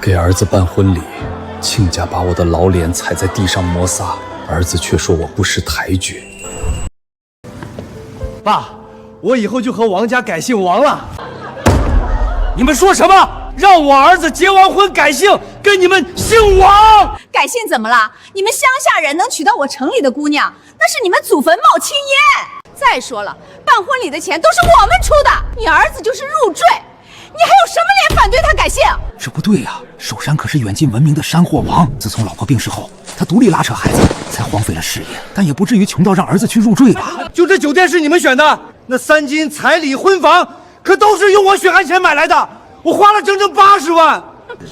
给儿子办婚礼，亲家把我的老脸踩在地上摩挲，儿子却说我不识抬举。爸，我以后就和王家改姓王了。你们说什么？让我儿子结完婚改姓，跟你们姓王？改姓怎么了？你们乡下人能娶到我城里的姑娘，那是你们祖坟冒青烟。再说了，办婚礼的钱都是我们出的，你儿子就是入赘，你还有什么脸反对他改姓？这不对呀，守山可是远近闻名的山货王。自从老婆病逝后，他独立拉扯孩子，才荒废了事业，但也不至于穷到让儿子去入赘吧？就这酒店是你们选的，那3金彩礼婚房可都是用我血汗钱买来的，我花了整整80万。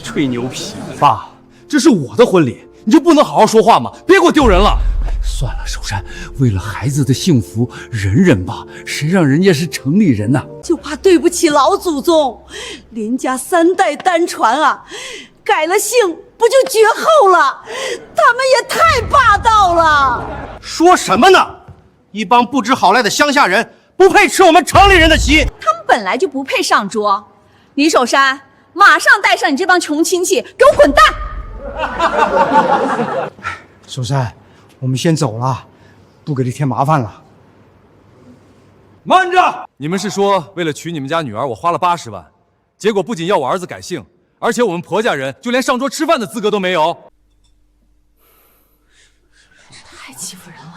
吹牛皮！爸，这是我的婚礼，你就不能好好说话吗？别给我丢人了。算了，守山，为了孩子的幸福，忍忍吧。谁让人家是城里人呢？就怕对不起老祖宗，林家3代单传啊，改了姓不就绝后了？他们也太霸道了！说什么呢？一帮不知好赖的乡下人，不配吃我们城里人的席。他们本来就不配上桌。李守山，马上带上你这帮穷亲戚，给我滚蛋！守山，我们先走了，不给你添麻烦了。慢着！你们是说为了娶你们家女儿，我花了80万，结果不仅要我儿子改姓，而且我们婆家人就连上桌吃饭的资格都没有。太欺负人了！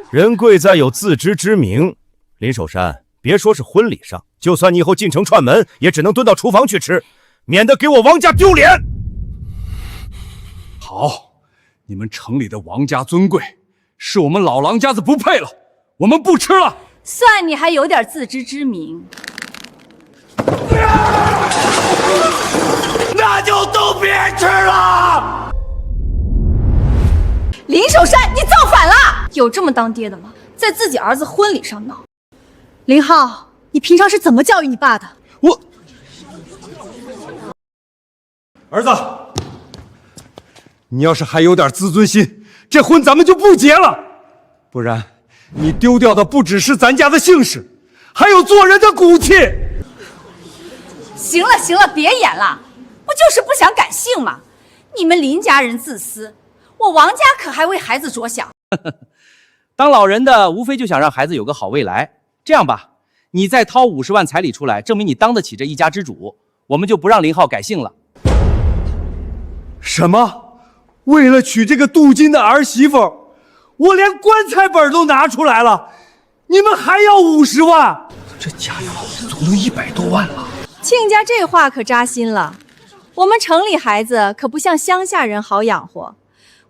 人贵在有自知之明。林守山，别说是婚礼上，就算你以后进城串门，也只能蹲到厨房去吃，免得给我王家丢脸。好，你们城里的王家尊贵，是我们老狼家子不配了，我们不吃了。算你还有点自知之明。那就都别吃了！林守山，你造反了！有这么当爹的吗？在自己儿子婚礼上闹。林浩，你平常是怎么教育你爸的？儿子，你要是还有点自尊心，这婚咱们就不结了。不然，你丢掉的不只是咱家的姓氏，还有做人的骨气。行了行了，别演了，不就是不想改姓吗？你们林家人自私，我王家可还为孩子着想。当老人的无非就想让孩子有个好未来。这样吧，你再掏50万彩礼出来，证明你当得起这一家之主，我们就不让林浩改姓了。什么？为了娶这个镀金的儿媳妇，我连棺材本都拿出来了，你们还要50万？这家呀，总有100多万了。亲家这话可扎心了。我们城里孩子可不像乡下人好养活，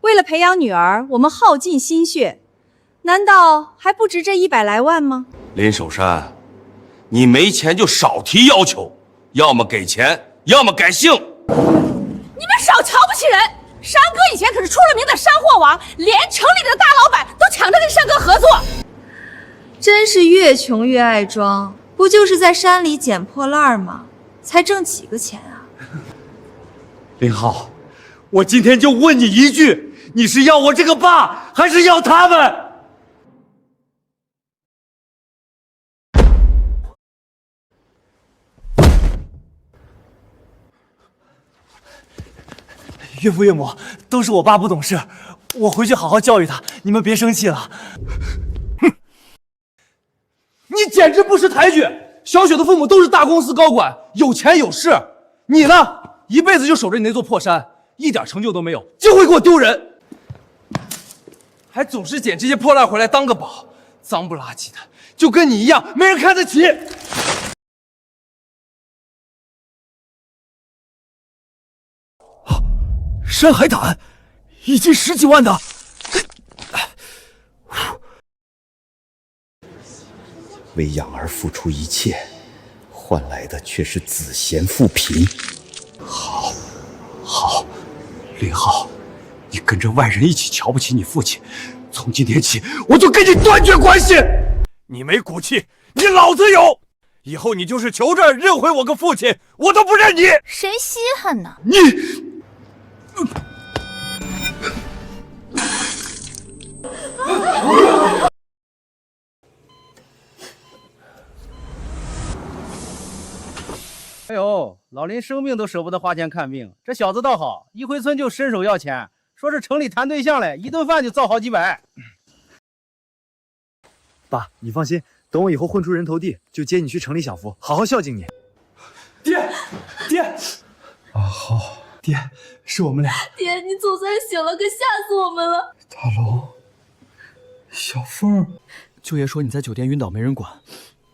为了培养女儿，我们耗尽心血，难道还不值这100来万吗？林守山，你没钱就少提要求，要么给钱，要么改姓。你们少瞧不起人！山哥以前可是出了名的山货王，连城里的大老板都抢着跟山哥合作。真是越穷越爱装，不就是在山里捡破烂吗？才挣几个钱啊！林浩，我今天就问你一句，你是要我这个爸，还是要他们？岳父岳母，都是我爸不懂事，我回去好好教育他，你们别生气了。哼，你简直不识抬举！小雪的父母都是大公司高管，有钱有势，你呢，一辈子就守着你那座破山，一点成就都没有，就会给我丢人，还总是捡这些破烂回来当个宝，脏不拉几的，就跟你一样，没人看得起。山海胆，1斤10几万的。为养儿付出一切，换来的却是子贤父贫。好，林浩，你跟着外人一起瞧不起你父亲，从今天起我就跟你断绝关系。你没骨气，你老子有！以后你就是求着认回我个父亲，我都不认你。谁稀罕呢？你。哎呦，老林生病都舍不得花钱看病，这小子倒好，一回村就伸手要钱，说是城里谈对象来，一顿饭就造好几百。爸，你放心，等我以后混出人头地，就接你去城里享福，好好孝敬你。爹，啊，好，爹，是我们俩。爹，你总算醒了，可吓死我们了。大龙，小凤，舅爷说你在酒店晕倒没人管，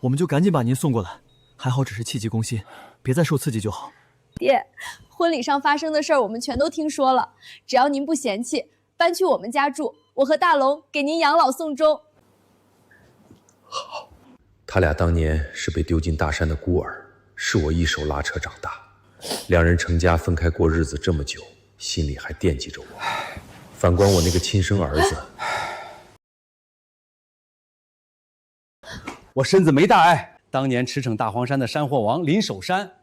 我们就赶紧把您送过来。还好只是气急攻心，别再受刺激就好。爹，婚礼上发生的事儿我们全都听说了，只要您不嫌弃，搬去我们家住，我和大龙给您养老送终。好，他俩当年是被丢进大山的孤儿，是我一手拉扯长大。两人成家分开过日子这么久，心里还惦记着我。反观我那个亲生儿子，我身子没大碍，当年驰骋大荒山的山货王林守山，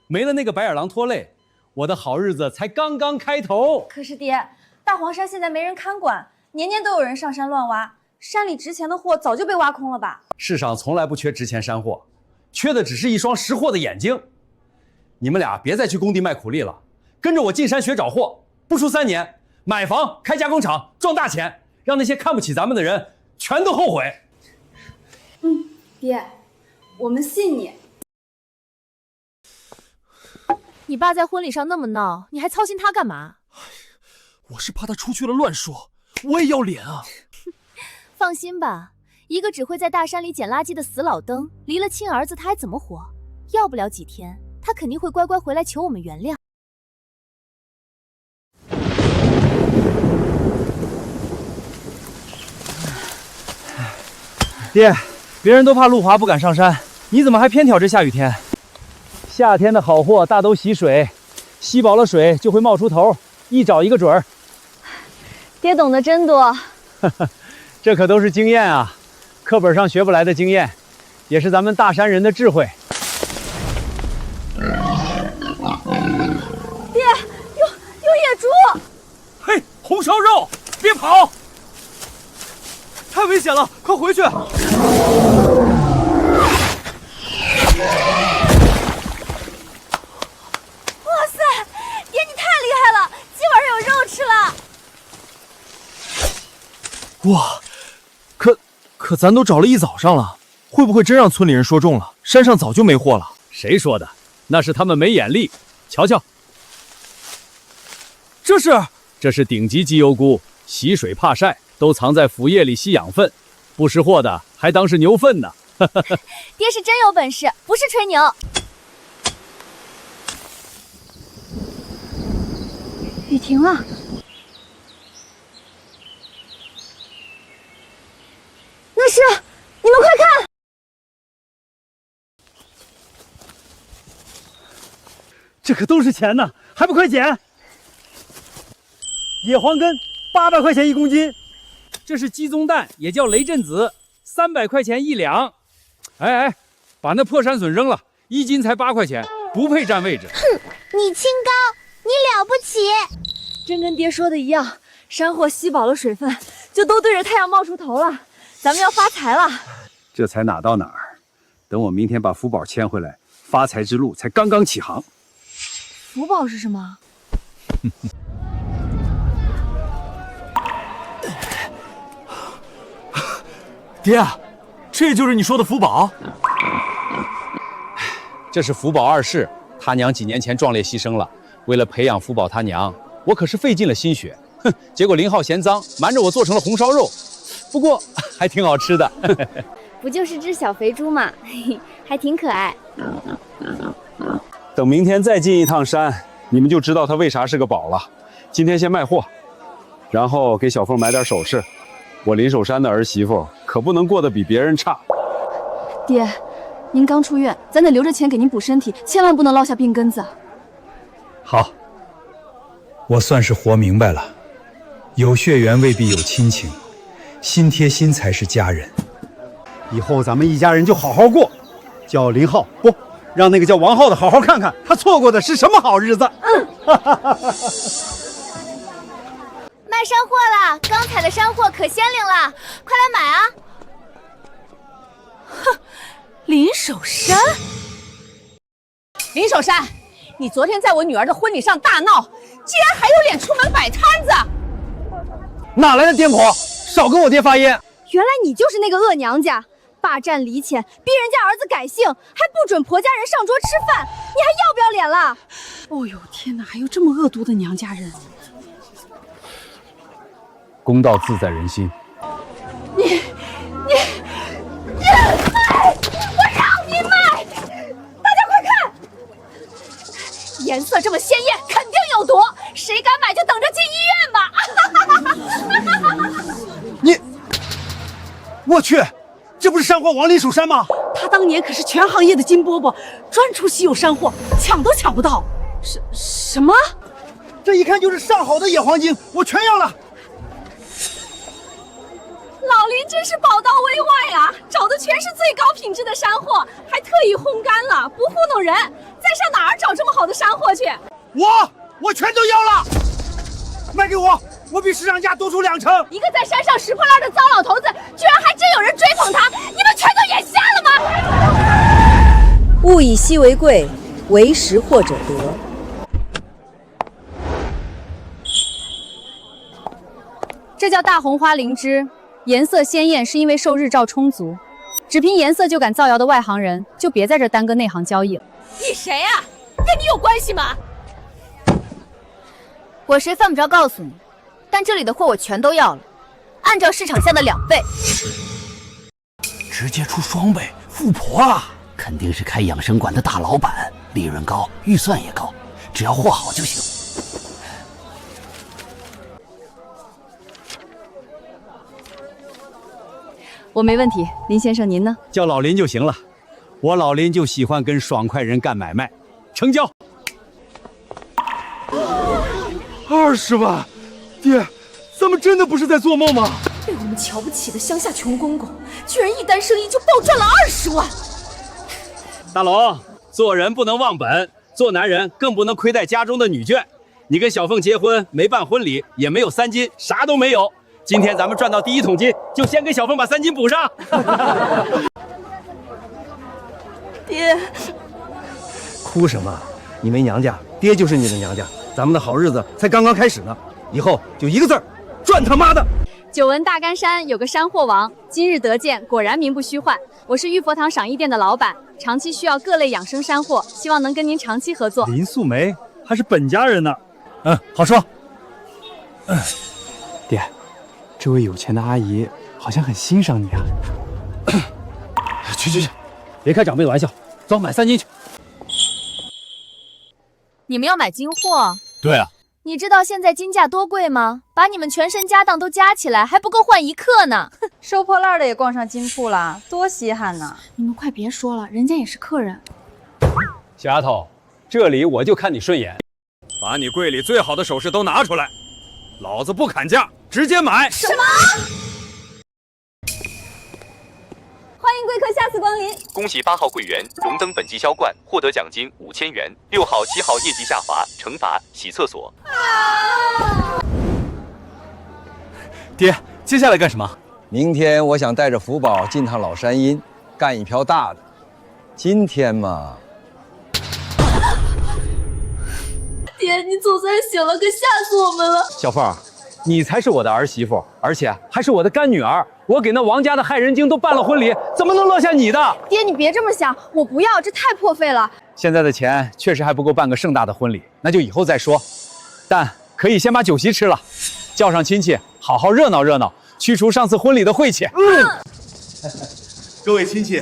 没了那个白眼狼拖累，我的好日子才刚刚开头。可是爹，大黄山现在没人看管，年年都有人上山乱挖，山里值钱的货早就被挖空了吧？世上从来不缺值钱山货，缺的只是一双识货的眼睛。你们俩别再去工地卖苦力了，跟着我进山学找货，不出3年，买房开加工厂赚大钱，让那些看不起咱们的人全都后悔。爹，我们信你。你爸在婚礼上那么闹，你还操心他干嘛？我是怕他出去了乱说，我也要脸啊。放心吧，一个只会在大山里捡垃圾的死老登，离了亲儿子他还怎么活？要不了几天，他肯定会乖乖回来求我们原谅。爹，别人都怕路滑不敢上山，你怎么还偏挑这下雨天？夏天的好货大都吸水，吸饱了水就会冒出头，一找一个准儿。爹懂得真多。这可都是经验啊，课本上学不来的经验，也是咱们大山人的智慧。爹，有野猪！嘿，红烧肉，别跑！太危险了，快回去！哇塞，爹你太厉害了，今晚上有肉吃了！哇，可咱都找了一早上了，会不会真让村里人说中了？山上早就没货了。谁说的？那是他们没眼力。瞧瞧，这是顶级鸡油菇，吸水怕晒，都藏在腐叶里吸养分，不识货的还当是牛粪呢。爹是真有本事，不是吹牛。雨停了。那是，你们快看！这可都是钱呢，还不快捡！野黄根800块钱1公斤，这是鸡枞蛋，也叫雷震子，300块钱1两。哎，把那破山笋扔了，1斤才8块钱，不配占位置。哼，你清高，你了不起！真跟爹说的一样，山货吸饱了水分，就都对着太阳冒出头了。咱们要发财了。这才哪到哪儿？等我明天把福宝牵回来，发财之路才刚刚起航。福宝是什么？爹，这就是你说的福宝？这是福宝2世，他娘几年前壮烈牺牲了，为了培养福宝他娘，我可是费尽了心血。哼，结果林浩嫌脏，瞒着我做成了红烧肉，不过还挺好吃的。不就是只小肥猪嘛，还挺可爱。等明天再进一趟山，你们就知道它为啥是个宝了。今天先卖货，然后给小凤买点首饰。我林守山的儿媳妇可不能过得比别人差。爹，您刚出院，咱得留着钱给您补身体，千万不能落下病根子。好，我算是活明白了，有血缘未必有亲情，心贴心才是家人。以后咱们一家人就好好过，叫林浩不，让那个叫王浩的好好看看，他错过的是什么好日子。卖山货了，刚采的山货可鲜灵了，快来买啊！哼，林守山。林守山，你昨天在我女儿的婚礼上大闹，竟然还有脸出门摆摊子！哪来的癫婆？少跟我爹发言！原来你就是那个恶娘家，霸占离钱，逼人家儿子改姓，还不准婆家人上桌吃饭，你还要不要脸了？哦呦天哪，还有这么恶毒的娘家人！公道自在人心。你，我让你卖！大家快看，颜色这么鲜艳，肯定有毒，谁敢买就等着进医院吧！你，我去，这不是山货王林守山吗？他当年可是全行业的金饽饽，专出稀有山货，抢都抢不到。什么？这一看就是上好的野黄金，我全要了。老林真是宝刀未外啊，找的全是最高品质的山货，还特意烘干了，不糊弄人。再上哪儿找这么好的山货去？我全都要了，卖给我，我比市场价多出2成。一个在山上拾破烂的糟老头子，居然还真有人追捧他，你们全都眼瞎了吗？物以稀为贵，为识货者得。这叫大红花灵芝，颜色鲜艳是因为受日照充足。只凭颜色就敢造谣的外行人，就别在这耽搁内行交易了。你谁呀？跟你有关系吗？我谁犯不着告诉你，但这里的货我全都要了，按照市场价的2倍。直接出双倍，富婆了！肯定是开养生馆的大老板，利润高，预算也高，只要货好就行。我没问题，林先生您呢？叫老林就行了，我老林就喜欢跟爽快人干买卖，成交。20万，爹，咱们真的不是在做梦吗？被我们瞧不起的乡下穷公公，居然一单生意就暴赚了20万！大龙，做人不能忘本，做男人更不能亏待家中的女眷。你跟小凤结婚没办婚礼，也没有3金，啥都没有。今天咱们赚到第1桶金，就先给小凤把3金补上。爹，哭什么？你没娘家，爹就是你的娘家。咱们的好日子才刚刚开始呢，以后就一个字儿，赚他妈的！久闻大干山有个山货王，今日得见，果然名不虚幻。我是玉佛堂赏艺店的老板，长期需要各类养生山货，希望能跟您长期合作。林素梅还是本家人呢。好说。爹，这位有钱的阿姨好像很欣赏你啊。去，别开长辈的玩笑，走，买3金去。你们要买金货？对啊。你知道现在金价多贵吗？把你们全身家当都加起来，还不够换1克呢。收破烂的也逛上金铺了，多稀罕呢！你们快别说了，人家也是客人。小丫头，这里我就看你顺眼，把你柜里最好的首饰都拿出来，老子不砍价，直接买。什么？欢迎贵客下次光临。恭喜8号柜员荣登本季销冠，获得奖金5000元。6号、7号业绩下滑，惩罚洗厕所。爹，接下来干什么？明天我想带着福宝进趟老山阴，干一瓢大的。今天嘛，爹，你总算醒了，可吓死我们了。小凤，你才是我的儿媳妇，而且还是我的干女儿。我给那王家的害人精都办了婚礼，怎么能落下你的？爹，你别这么想，我不要，这太破费了。现在的钱确实还不够办个盛大的婚礼，那就以后再说。但可以先把酒席吃了，叫上亲戚，好好热闹热闹，驱除上次婚礼的晦气。各位亲戚，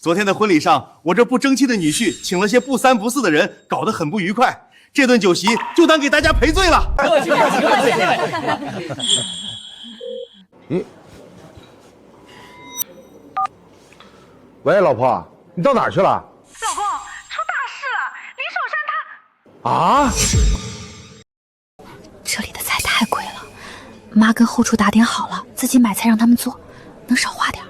昨天的婚礼上，我这不争气的女婿请了些不三不四的人，搞得很不愉快。这顿酒席就当给大家赔罪了。客气。喂，老婆，你到哪儿去了？老公，出大事了！林守山他……啊！这里的菜太贵了，妈跟后厨打点好了，自己买菜让他们做，能少花点。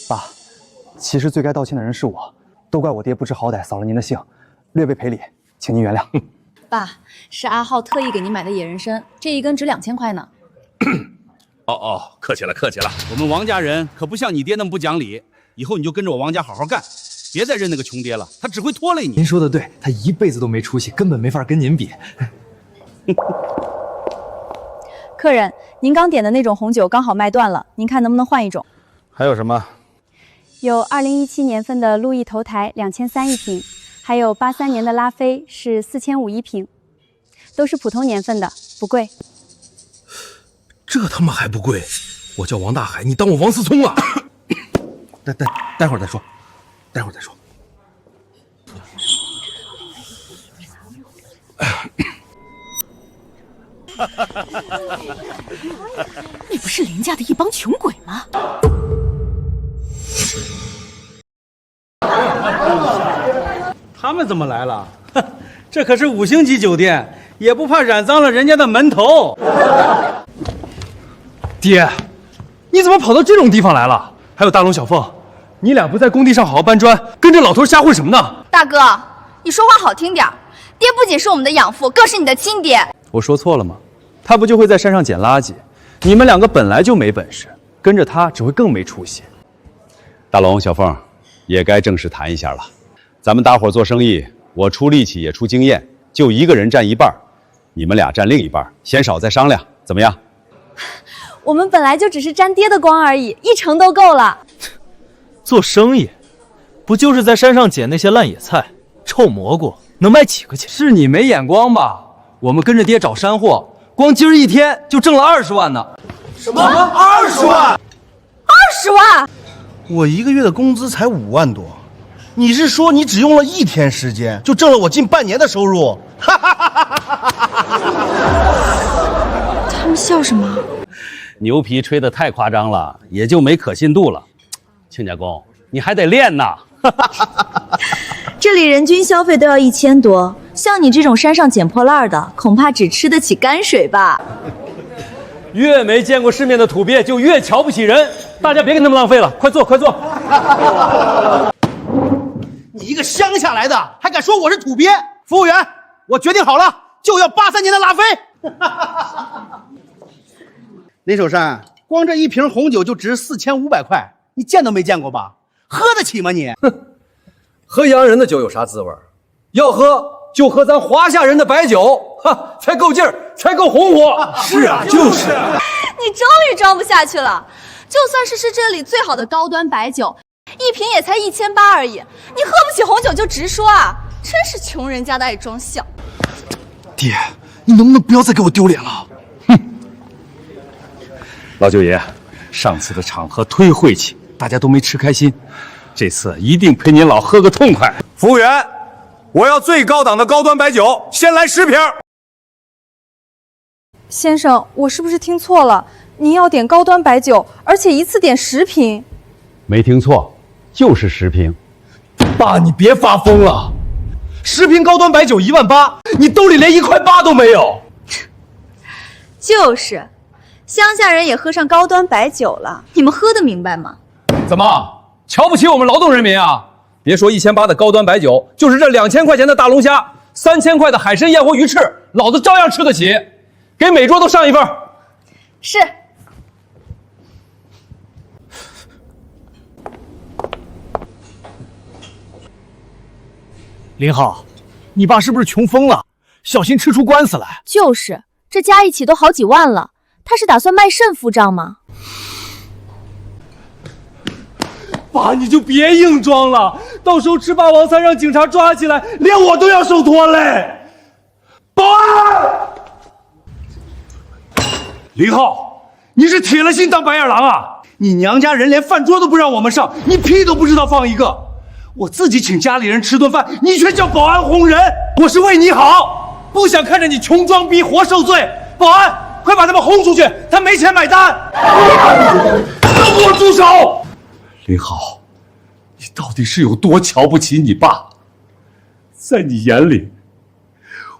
爸，其实最该道歉的人是我，都怪我爹不知好歹，扫了您的兴，略备赔礼，请您原谅。爸，是阿浩特意给您买的野人参，这一根值2000块呢。哦，客气了。我们王家人可不像你爹那么不讲理，以后你就跟着我王家好好干，别再认那个穷爹了，他只会拖累你。您说的对，他一辈子都没出息，根本没法跟您比。客人，您刚点的那种红酒刚好卖断了，您看能不能换一种？还有什么？有2017年份的路易头台2300一瓶，还有83年的拉菲是4500一瓶，都是普通年份的，不贵。这他妈还不贵？我叫王大海，你当我王思聪啊？待会儿再说，待会儿再说。那不是林家的一帮穷鬼吗？他们怎么来了？这可是5星级酒店，也不怕染脏了人家的门头。爹，你怎么跑到这种地方来了？还有大龙、小凤，你俩不在工地上好好搬砖，跟着老头瞎混什么呢？大哥，你说话好听点，爹不仅是我们的养父，更是你的亲爹。我说错了吗？他不就会在山上捡垃圾？你们两个本来就没本事，跟着他只会更没出息。大龙、小凤，也该正式谈一下了。咱们大伙做生意，我出力气也出经验，就一个人占一半，你们俩占另一半，嫌少再商量，怎么样？我们本来就只是沾爹的光而已，1成都够了。做生意，不就是在山上捡那些烂野菜、臭蘑菇，能卖几个钱？是你没眼光吧？我们跟着爹找山货，光今儿一天就挣了20万呢。什么？20万？20万？我一个月的工资才5万多，你是说你只用了1天时间就挣了我近半年的收入？他们笑什么？牛皮吹得太夸张了，也就没可信度了。亲家公，你还得练呢。这里人均消费都要1000多，像你这种山上捡破烂的，恐怕只吃得起泔水吧。越没见过世面的土鳖就越瞧不起人，大家别跟他们浪费了，快坐，快坐。你一个乡下来的，还敢说我是土鳖？服务员，我决定好了，就要83年的拉菲。林守山，光这一瓶红酒就值4500块，你见都没见过吧？喝得起吗你？喝洋人的酒有啥滋味？要喝就喝咱华夏人的白酒，哈，才够劲儿，才够红火。是啊，就是。你终于装不下去了。就算是这里最好的高端白酒，一瓶也才1800而已。你喝不起红酒就直说啊！真是穷人家的爱装笑。爹，你能不能不要再给我丢脸了？老九爷，上次的场合忒晦气，大家都没吃开心，这次一定陪您老喝个痛快。服务员，我要最高档的高端白酒，先来10瓶。先生，我是不是听错了？您要点高端白酒，而且一次点10瓶。没听错，就是10瓶。爸，你别发疯了！10瓶高端白酒18000，你兜里连1块8都没有。就是，乡下人也喝上高端白酒了，你们喝得明白吗？怎么瞧不起我们劳动人民啊？别说1800的高端白酒，就是这2000块钱的大龙虾，3000块的海参、燕窝、鱼翅，老子照样吃得起。给每桌都上一份。是。林浩，你爸是不是穷疯了？小心吃出官司来。就是，这加一起都好几万了，他是打算卖肾付账吗？爸，你就别硬装了，到时候吃霸王餐让警察抓起来，连我都要受拖累。保安！林浩，你是铁了心当白眼狼啊！你娘家人连饭桌都不让我们上，你屁都不知道放一个。我自己请家里人吃顿饭，你却叫保安轰人。我是为你好，不想看着你穷装逼活受罪。保安，快把他们轰出去，他没钱买单。都给我住手！林浩，你到底是有多瞧不起你爸？在你眼里，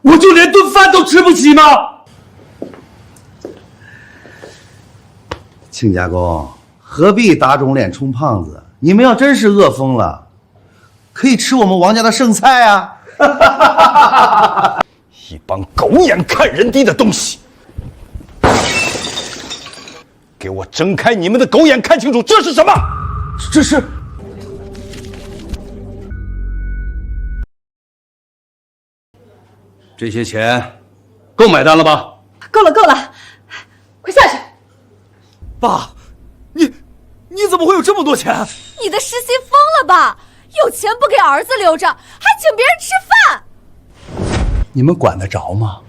我就连顿饭都吃不起吗？亲家公，何必打肿脸充胖子？你们要真是饿疯了，可以吃我们王家的剩菜啊！一帮狗眼看人低的东西！给我睁开你们的狗眼，看清楚这是什么！这是这些钱够买单了吧？够了，够了，快下去！爸，你怎么会有这么多钱？你的实习疯了吧？有钱不给儿子留着，还请别人吃饭。你们管得着吗？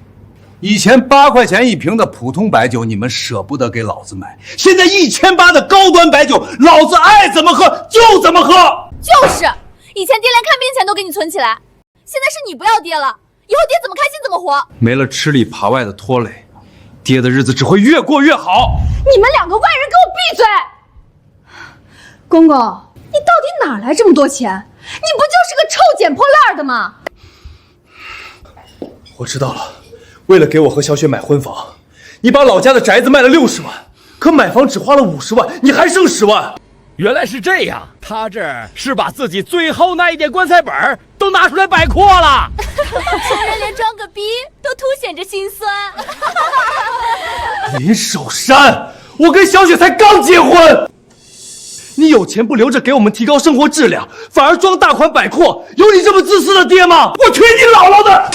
以前8块钱一瓶的普通白酒，你们舍不得给老子买，现在1800的高端白酒，老子爱怎么喝就怎么喝。就是，以前爹连看病钱都给你存起来，现在是你不要爹了，以后爹怎么开心怎么活。没了吃里扒外的拖累，爹的日子只会越过越好。你们2个外人给我闭嘴！公公，你到底哪来这么多钱？你不就是个臭捡破烂的吗？我知道了，为了给我和小雪买婚房，你把老家的宅子卖了60万，可买房只花了50万，你还剩10万。原来是这样，他这是把自己最后那一点棺材本都拿出来摆阔了。穷人连装个逼都凸显着心酸。林守山，我跟小雪才刚结婚，你有钱不留着给我们提高生活质量，反而装大款摆阔，有你这么自私的爹吗？我推你姥姥的！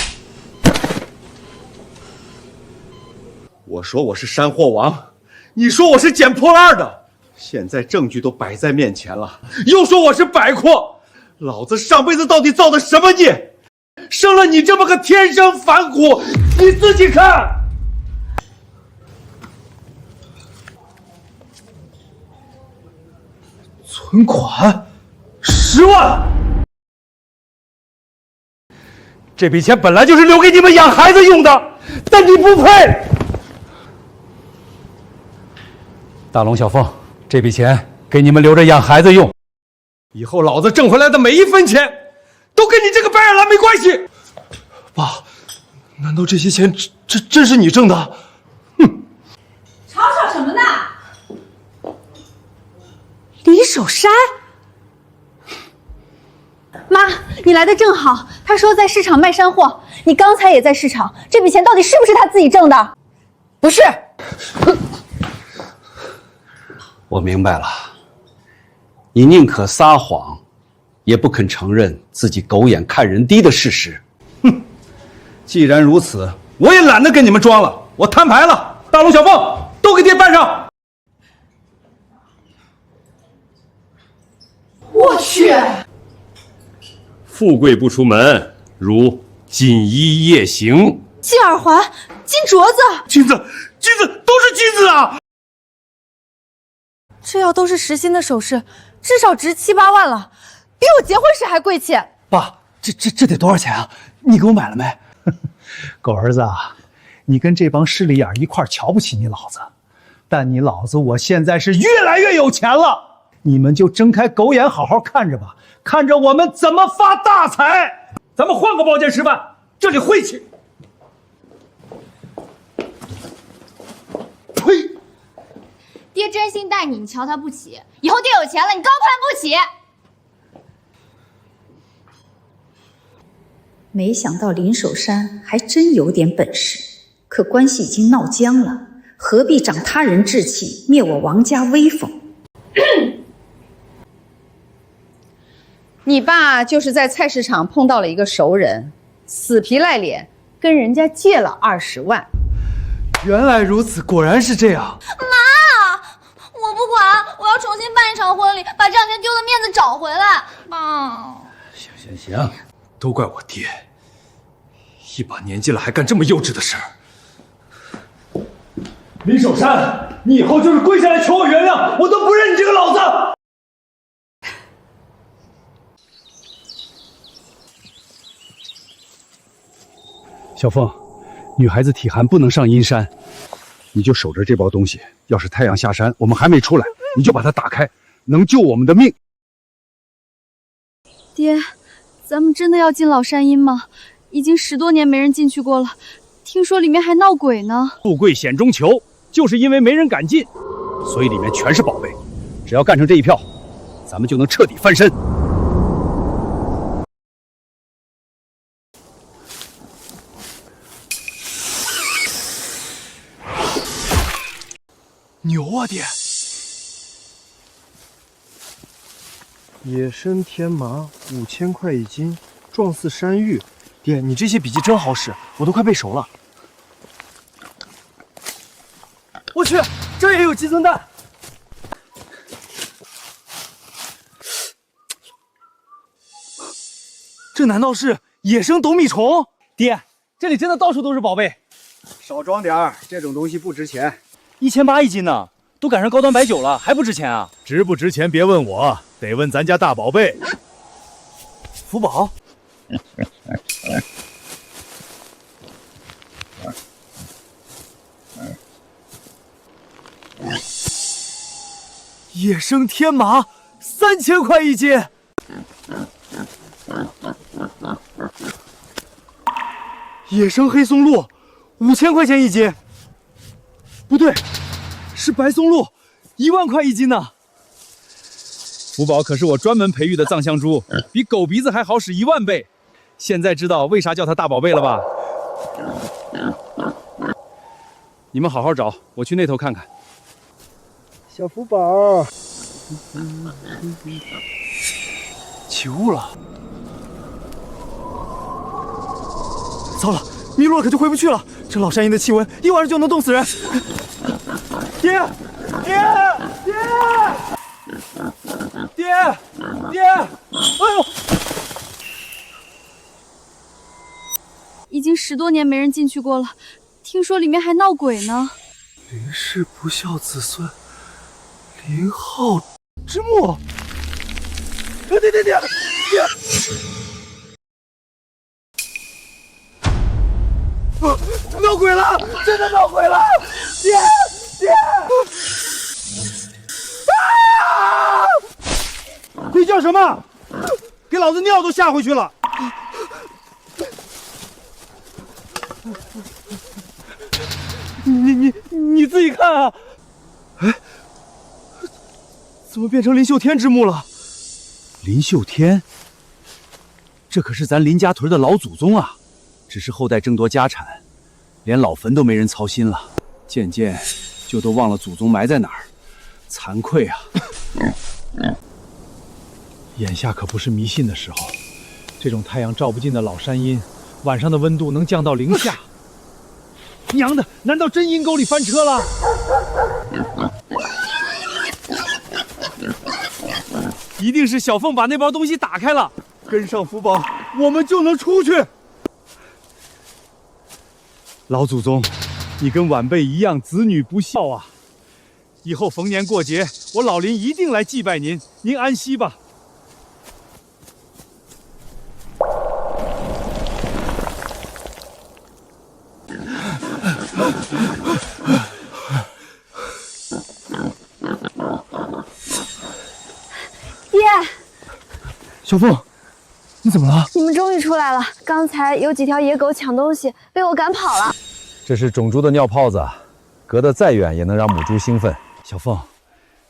我说我是山货王，你说我是捡破烂的，现在证据都摆在面前了，又说我是摆阔，老子上辈子到底造的什么孽，生了你这么个天生反骨，你自己看。存款10万，这笔钱本来就是留给你们养孩子用的，但你不配。大龙、小凤，这笔钱给你们留着养孩子用，以后老子挣回来的每一分钱，都跟你这个白眼狼没关系。爸，难道这些钱真是你挣的？哼！吵吵什么呢？李守山，妈，你来的正好。他说在市场卖山货，你刚才也在市场，这笔钱到底是不是他自己挣的？不是。我明白了，你宁可撒谎，也不肯承认自己狗眼看人低的事实。哼！既然如此，我也懒得跟你们装了，我摊牌了。大龙、小凤，都给爹办上！我去！富贵不出门，如锦衣夜行。金耳环、金镯子，金子都是金子啊！这要都是实心的首饰，至少值7、8万了，比我结婚时还贵气。爸，这得多少钱啊？你给我买了没？狗儿子啊，你跟这帮势利眼一块瞧不起你老子，但你老子我现在是越来越有钱了，你们就睁开狗眼好好看着吧，看着我们怎么发大财。咱们换个包间吃饭，这里晦气。呸！爹真心待你，你瞧他不起。以后爹有钱了，你高攀不起。没想到林守山还真有点本事，可关系已经闹僵了，何必长他人志气，灭我王家威风？你爸就是在菜市场碰到了一个熟人，死皮赖脸跟人家借了20万。原来如此，果然是这样。妈，我不管，我要重新办一场婚礼，把这2天丢的面子找回来。爸，行，都怪我爹，一把年纪了还干这么幼稚的事儿。林守山，你以后就是跪下来求我原谅，我都不认你这个老子。小凤，女孩子体寒不能上阴山，你就守着这包东西，要是太阳下山，我们还没出来，你就把它打开，能救我们的命。爹，咱们真的要进老山阴吗？已经10多年没人进去过了，听说里面还闹鬼呢。富贵险中求，就是因为没人敢进，所以里面全是宝贝。只要干成这一票，咱们就能彻底翻身。牛啊，爹！野生天麻5000块一斤，状似山芋，爹，你这些笔记真好使，我都快背熟了。我去，这也有积存弹！这难道是野生斗米虫？爹，这里真的到处都是宝贝。少装点儿，这种东西不值钱。 1800一斤呢，都赶上高端白酒了，还不值钱啊？值不值钱别问我，得问咱家大宝贝。福宝。野生天麻，3000块一斤。野生黑松露，5000块钱一斤。不对，是白松露，1万块一斤呢。福宝可是我专门培育的藏香猪，比狗鼻子还好使1万倍。现在知道为啥叫它大宝贝了吧？你们好好找，我去那头看看。小福宝，起雾了。糟了，迷路了可就回不去了。这老山阴的气温，一晚上就能冻死人。爹，爹，爹，爹，爹！哎呦！已经10多年没人进去过了，听说里面还闹鬼呢。林氏不孝子孙，林浩之墓。爹！闹鬼了！真的闹鬼了！爹！啊！你叫什么？给老子尿都吓回去了！你自己看啊！哎，怎么变成林秀天之墓了？林秀天，这可是咱林家屯的老祖宗啊！只是后代争夺家产，连老坟都没人操心了，渐渐就都忘了祖宗埋在哪儿，惭愧啊！眼下可不是迷信的时候，这种太阳照不进的老山阴，晚上的温度能降到0下。娘的，难道真阴沟里翻车了？一定是小凤把那包东西打开了，跟上福宝，我们就能出去。老祖宗，你跟晚辈一样，子女不孝啊！以后逢年过节，我老林一定来祭拜您，您安息吧。爹，小凤，你怎么了？你们终于出来了！刚才有几条野狗抢东西，被我赶跑了。这是种猪的尿泡子，隔得再远也能让母猪兴奋。小凤，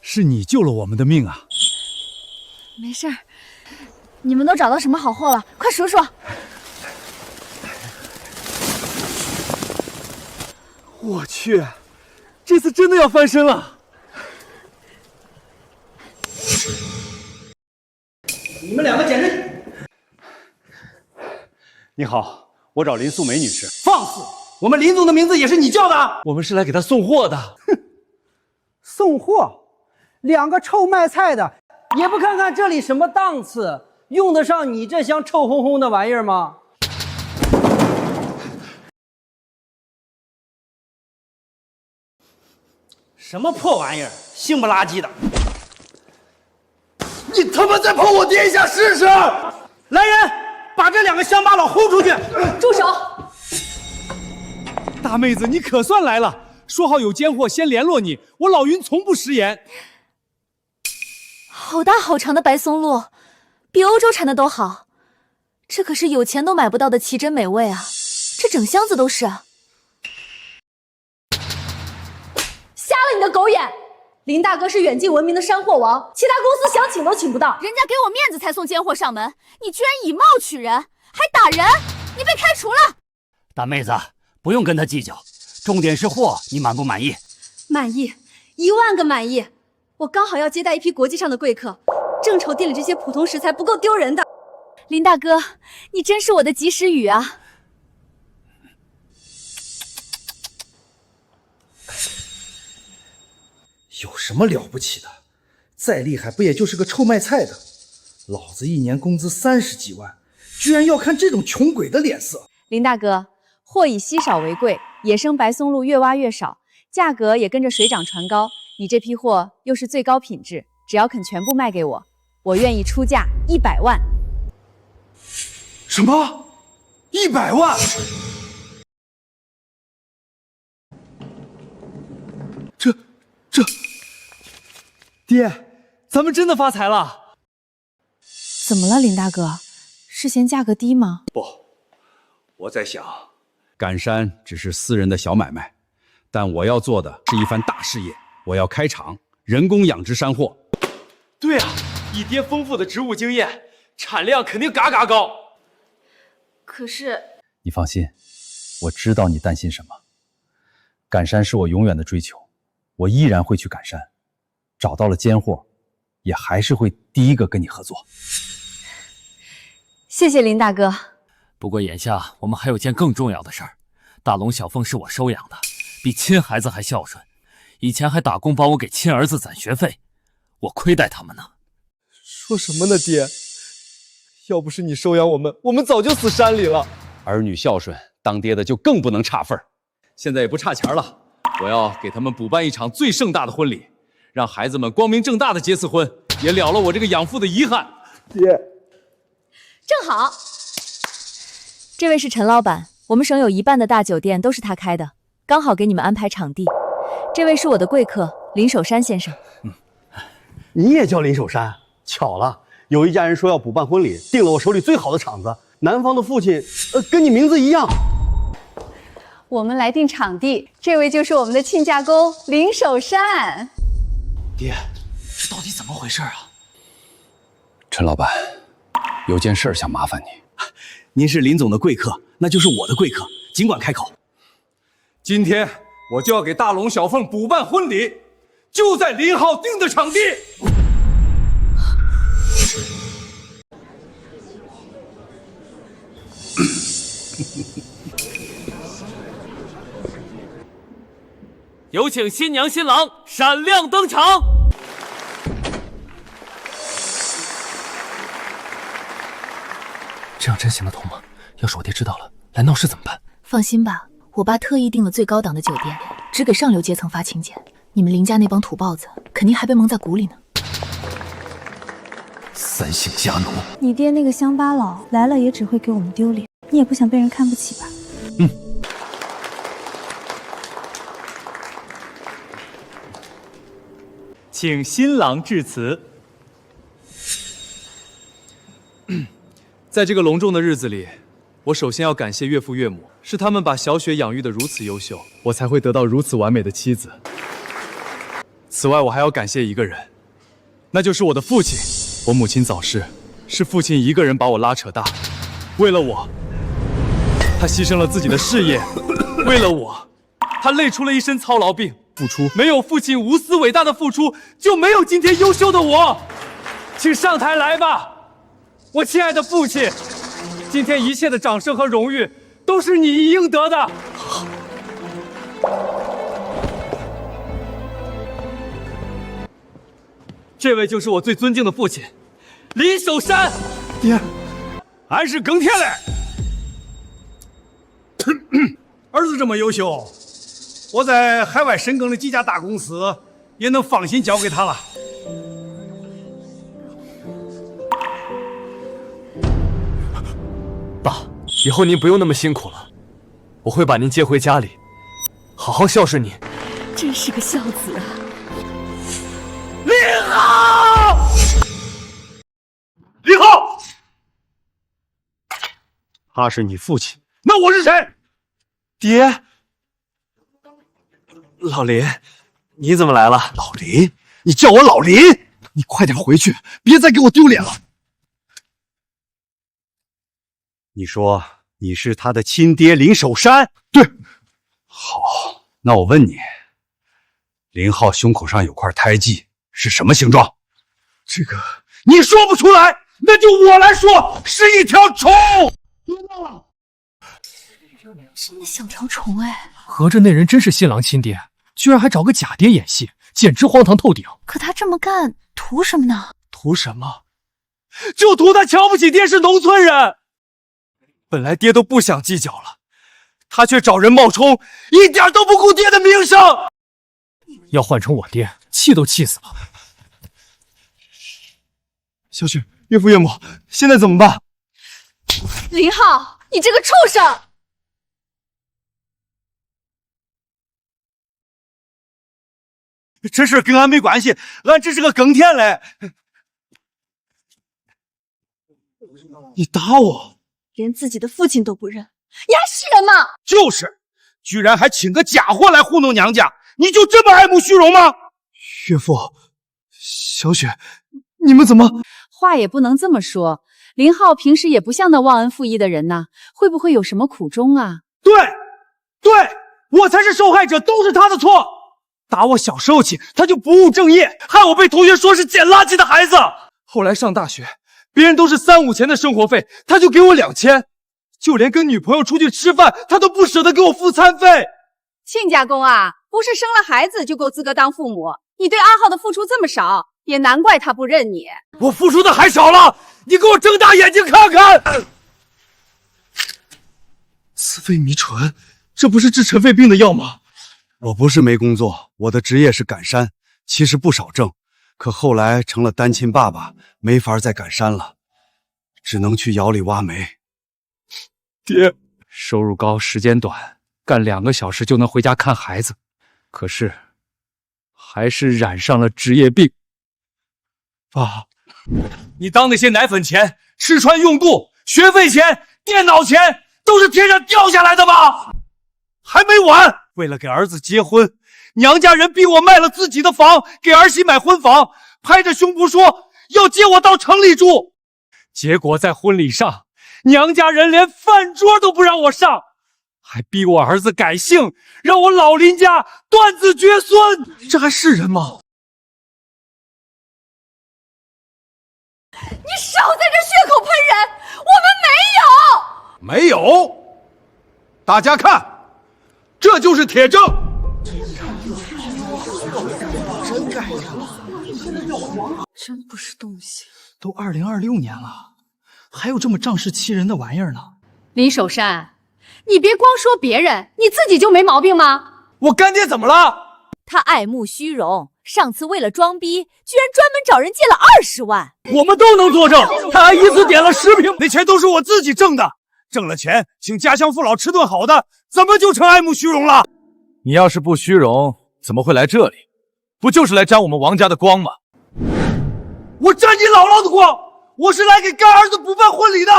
是你救了我们的命啊！没事儿，你们都找到什么好货了？快数数。我去，这次真的要翻身了！你们两个简直……你好，我找林素梅女士。放肆！我们林总的名字也是你叫的？我们是来给她送货的。哼，送货？2个臭卖菜的，也不看看这里什么档次，用得上你这箱臭烘烘的玩意儿吗？什么破玩意儿，腥不拉几的！你他妈再碰我爹一下试试！来人，把这2个乡巴佬轰出去！住手！大妹子，你可算来了！说好有奸货先联络你，我老云从不食言。好大好长的白松露，比欧洲产的都好。这可是有钱都买不到的奇珍美味啊！这整箱子都是。瞎了你的狗眼！林大哥是远近闻名的山货王，其他公司想请都请不到。人家给我面子才送奸货上门，你居然以貌取人，还打人！你被开除了。大妹子，不用跟他计较，重点是货，你满不满意？满意，1万个满意。我刚好要接待一批国际上的贵客，正愁店里这些普通食材不够丢人的。林大哥，你真是我的及时雨啊！有什么了不起的？再厉害不也就是个臭卖菜的？老子一年工资30几万，居然要看这种穷鬼的脸色！林大哥，货以稀少为贵，野生白松露越挖越少，价格也跟着水涨船高。你这批货又是最高品质，只要肯全部卖给我，我愿意出价100万。什么？100万？爹，咱们真的发财了！怎么了，林大哥？是嫌价格低吗？不，我在想，赶山只是私人的小买卖，但我要做的是一番大事业。我要开厂，人工养殖山货。对啊，以爹丰富的植物经验，产量肯定嘎嘎高。可是，你放心，我知道你担心什么。赶山是我永远的追求，我依然会去赶山，找到了尖货，也还是会第一个跟你合作。谢谢林大哥。不过眼下我们还有件更重要的事儿，大龙、小凤是我收养的，比亲孩子还孝顺，以前还打工帮我给亲儿子攒学费，我亏待他们呢。说什么呢，爹？要不是你收养我们，我们早就死山里了。儿女孝顺，当爹的就更不能差份儿。现在也不差钱了，我要给他们补办一场最盛大的婚礼，让孩子们光明正大的结次婚，也了了我这个养父的遗憾。爹，正好，这位是陈老板，我们省有1半的大酒店都是他开的，刚好给你们安排场地。这位是我的贵客林守山先生。你也叫林守山？巧了，有一家人说要补办婚礼，定了我手里最好的场子，男方的父亲，跟你名字一样。我们来定场地，这位就是我们的亲家公林守山。爹，这到底怎么回事啊？陈老板，有件事想麻烦你。您是林总的贵客，那就是我的贵客，尽管开口。今天我就要给大龙、小凤补办婚礼，就在林浩定的场地。有请新娘新郎闪亮登场。这样真行得通吗？要是我爹知道了，来闹事怎么办？放心吧，我爸特意订了最高档的酒店，只给上流阶层发请柬。你们林家那帮土包子，肯定还被蒙在鼓里呢。三姓家奴，你爹那个乡巴佬来了也只会给我们丢脸，你也不想被人看不起吧？请新郎致辞。在这个隆重的日子里，我首先要感谢岳父岳母，是他们把小雪养育得如此优秀，我才会得到如此完美的妻子。此外，我还要感谢一个人，那就是我的父亲。我母亲早逝，是父亲一个人把我拉扯大，为了我，他牺牲了自己的事业；为了我，他累出了一身操劳病。付出，没有父亲无私伟大的付出，就没有今天优秀的我。请上台来吧，我亲爱的父亲，今天一切的掌声和荣誉都是你应得的。这位就是我最尊敬的父亲，林守山。爹，还是更天嘞。儿子这么优秀，我在海外深耕的几家大公司也能放心交给他了。爸，以后您不用那么辛苦了，我会把您接回家里，好好孝顺您。真是个孝子啊！林浩，林浩，他是你父亲，那我是谁？爹，老林，你怎么来了？老林，你叫我老林？你快点回去，别再给我丢脸了。你说你是他的亲爹林守山？对。好，那我问你，林浩胸口上有块胎记，是什么形状？这个你说不出来，那就我来说是一条虫。小条虫哎，合着那人真是新郎亲爹，居然还找个假爹演戏，简直荒唐透顶。可他这么干图什么呢？图什么？就图他瞧不起爹是农村人。本来爹都不想计较了，他却找人冒充，一点都不顾爹的名声。要换成我爹，气都气死了。小雪，岳父岳母，现在怎么办？林浩，你这个畜生！这事跟俺没关系，俺只是个耕田嘞。你打我，连自己的父亲都不认，你还是人吗？就是，居然还请个家伙来糊弄娘家，你就这么爱慕虚荣吗？岳父，小雪，你们怎么……话也不能这么说，林浩平时也不像那忘恩负义的人呐，会不会有什么苦衷啊？对，我才是受害者，都是他的错。打我小时候起，他就不务正业，害我被同学说是捡垃圾的孩子。后来上大学，别人都是3、5千的生活费，他就给我2000，就连跟女朋友出去吃饭，他都不舍得给我付餐费。亲家公啊，不是生了孩子就够资格当父母，你对阿浩的付出这么少，也难怪他不认你。我付出的还少了，你给我睁大眼睛看看。自费迷醇，这不是治尘肺病的药吗？我不是没工作，我的职业是赶山，其实不少挣，可后来成了单亲爸爸，没法再赶山了，只能去窑里挖煤。爹，收入高，时间短，干2个小时就能回家看孩子，可是还是染上了职业病。爸，你当那些奶粉钱、吃穿用度、学费钱、电脑钱都是天上掉下来的吗？还没完，为了给儿子结婚，娘家人逼我卖了自己的房，给儿媳买婚房，拍着胸脯说要接我到城里住。结果在婚礼上，娘家人连饭桌都不让我上，还逼我儿子改姓，让我老林家断子绝孙，这还是人吗？你少在这血口喷人，我们没有。没有，大家看，这就是铁证。真不是东西。都2026年了，还有这么仗势欺人的玩意儿呢。林守山，你别光说别人，你自己就没毛病吗？我干爹怎么了？他爱慕虚荣，上次为了装逼，居然专门找人借了20万。我们都能作证，他还一次点了10瓶，那钱都是我自己挣的。挣了钱请家乡父老吃顿好的，怎么就成爱慕虚荣了？你要是不虚荣，怎么会来这里？不就是来沾我们王家的光吗？我沾你姥姥的光，我是来给干儿子补办婚礼的。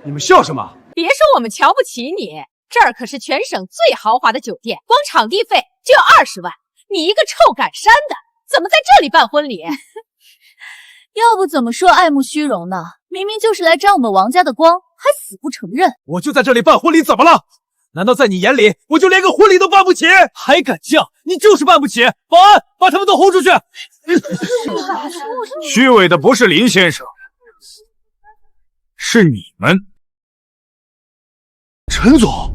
你们笑什么？别说我们瞧不起你，这儿可是全省最豪华的酒店，光场地费就要20万。你一个臭赶山的，怎么在这里办婚礼？要不怎么说爱慕虚荣呢？明明就是来沾我们王家的光，还死不承认。我就在这里办婚礼，怎么了？难道在你眼里，我就连个婚礼都办不起？还敢犟？你就是办不起！保安，把他们都轰出去！虚伪的不是林先生，是你们。陈总，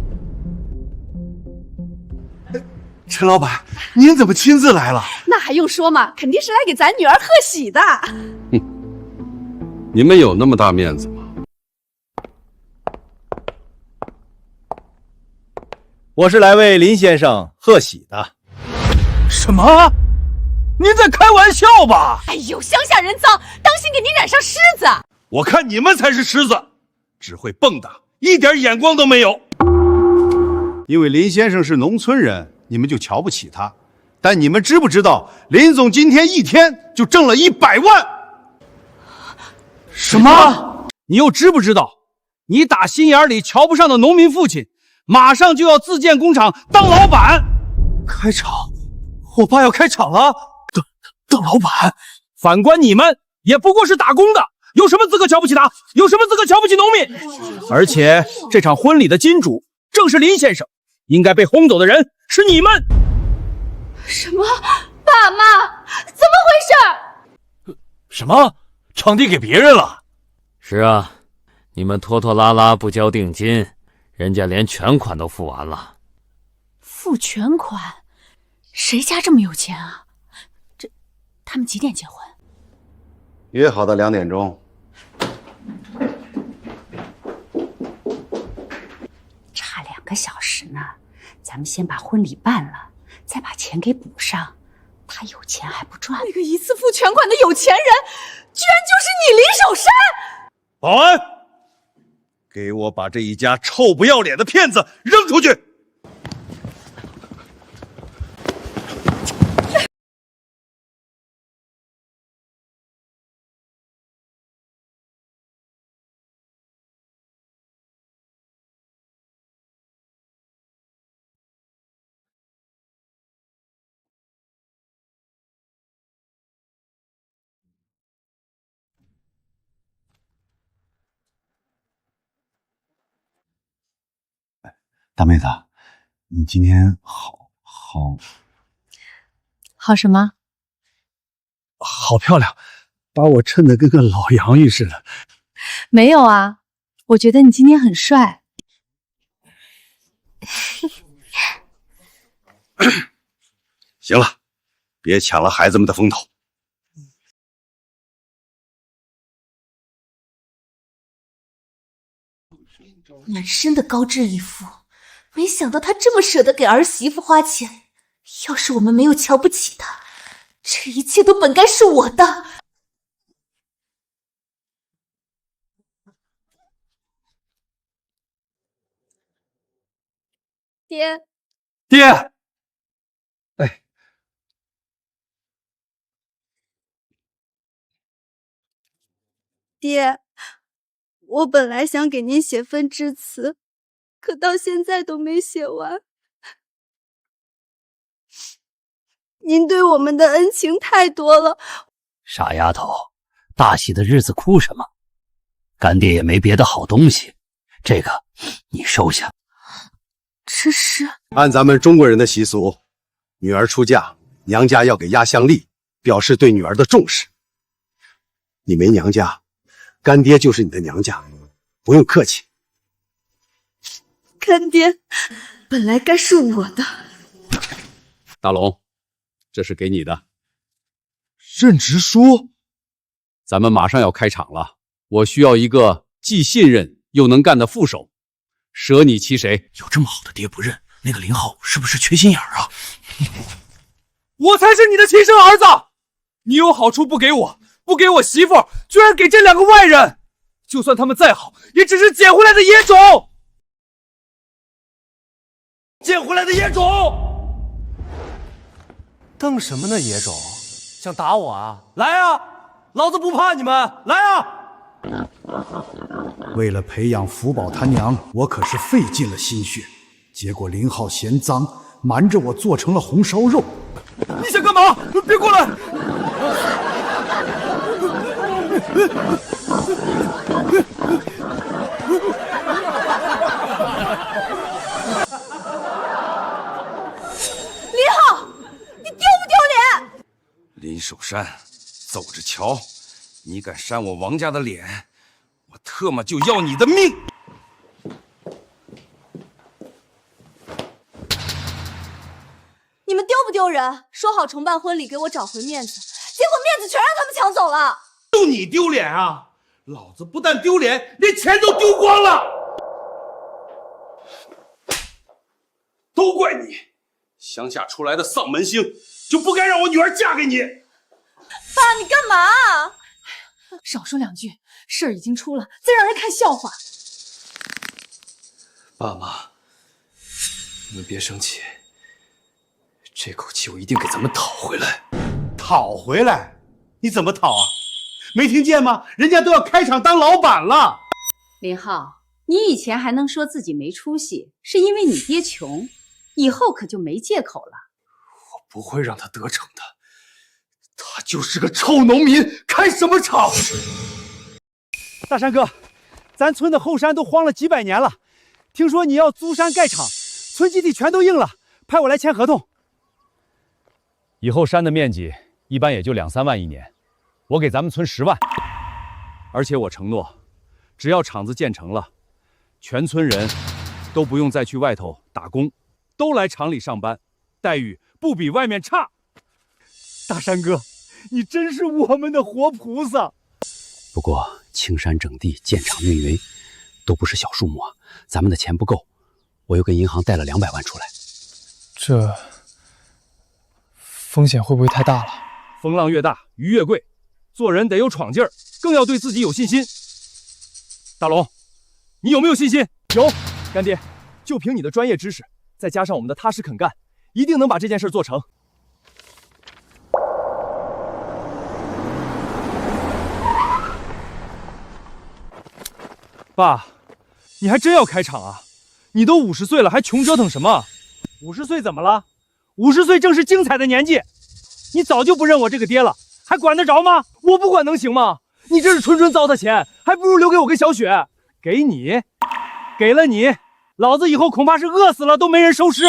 陈老板，您怎么亲自来了？那还用说吗？肯定是来给咱女儿贺喜的。你们有那么大面子吗？我是来为林先生贺喜的。什么？您在开玩笑吧？哎呦，乡下人脏，当心给你染上虱子！我看你们才是虱子，只会蹦跶，一点眼光都没有。因为林先生是农村人，你们就瞧不起他。但你们知不知道，林总今天一天就挣了100万？什么？你又知不知道，你打心眼里瞧不上的农民父亲，马上就要自建工厂当老板？开厂？我爸要开厂了？当老板？反观你们，也不过是打工的，有什么资格瞧不起他？有什么资格瞧不起农民？而且这场婚礼的金主正是林先生，应该被轰走的人是你们。什么？爸妈，怎么回事？什么？场地给别人了。是啊，你们拖拖拉拉不交定金，人家连全款都付完了。付全款？谁家这么有钱啊？他们几点结婚？约好的2点钟。差2个小时呢，咱们先把婚礼办了，再把钱给补上。他有钱还不赚？那个一次付全款的有钱人，居然就是你林守山！保安，给我把这一家臭不要脸的骗子扔出去！大妹子，你今天好什么？好漂亮，把我衬得跟个老洋芋似的。没有啊，我觉得你今天很帅。行了，别抢了孩子们的风头。满身的高质衣服，没想到他这么舍得给儿媳妇花钱。要是我们没有瞧不起他，这一切都本该是我的。爹，哎，爹，我本来想给您写份致辞，可到现在都没写完。您对我们的恩情太多了。傻丫头，大喜的日子哭什么？干爹也没别的好东西，这个你收下。这是按咱们中国人的习俗，女儿出嫁，娘家要给压箱粒，表示对女儿的重视。你没娘家，干爹就是你的娘家，不用客气。干爹，本来该是我的。大龙，这是给你的任职书。咱们马上要开厂了，我需要一个既信任又能干的副手，舍你其谁？有这么好的爹不认，那个林浩是不是缺心眼儿啊？我才是你的亲生儿子，你有好处不给我，不给我媳妇，居然给这2个外人，就算他们再好，也只是捡回来的野种，捡回来的野种。瞪什么呢，野种？想打我啊？来啊！老子不怕你们，来啊！为了培养福宝他娘，我可是费尽了心血。结果林浩嫌脏，瞒着我做成了红烧肉。你想干嘛？别过来！林浩，你丢不丢脸？林守山，走着瞧！你敢扇我王家的脸，我特么就要你的命！你们丢不丢人？说好重办婚礼，给我找回面子，结果面子全让他们抢走了。就你丢脸啊！老子不但丢脸，连钱都丢光了。都怪你，乡下出来的丧门星，就不该让我女儿嫁给你。爸，你干嘛？少说2句，事儿已经出了，再让人看笑话。爸妈，你们别生气，这口气我一定给咱们讨回来。讨回来？你怎么讨啊？没听见吗？人家都要开厂当老板了。林浩，你以前还能说自己没出息，是因为你爹穷，以后可就没借口了。我不会让他得逞的，他就是个臭农民，开什么厂？大山哥，咱村的后山都荒了几百年了，听说你要租山盖厂，村集体全都应了，派我来签合同。以后山的面积一般也就2、3万一年，我给咱们村10万，而且我承诺，只要厂子建成了，全村人都不用再去外头打工，都来厂里上班，待遇不比外面差。大山哥，你真是我们的活菩萨。不过青山整地、建厂运维，都不是小数目啊，咱们的钱不够，我又跟银行贷了200万出来。这风险会不会太大了？风浪越大，鱼越贵，做人得有闯劲儿，更要对自己有信心。大龙，你有没有信心？有，干爹，就凭你的专业知识，再加上我们的踏实肯干，一定能把这件事做成。爸，你还真要开厂啊？你都50岁了，还穷折腾什么？50岁怎么了？50岁正是精彩的年纪。你早就不认我这个爹了，还管得着吗？我不管能行吗？你这是纯纯糟蹋钱，还不如留给我跟小雪。给你，给了你，老子以后恐怕是饿死了都没人收尸。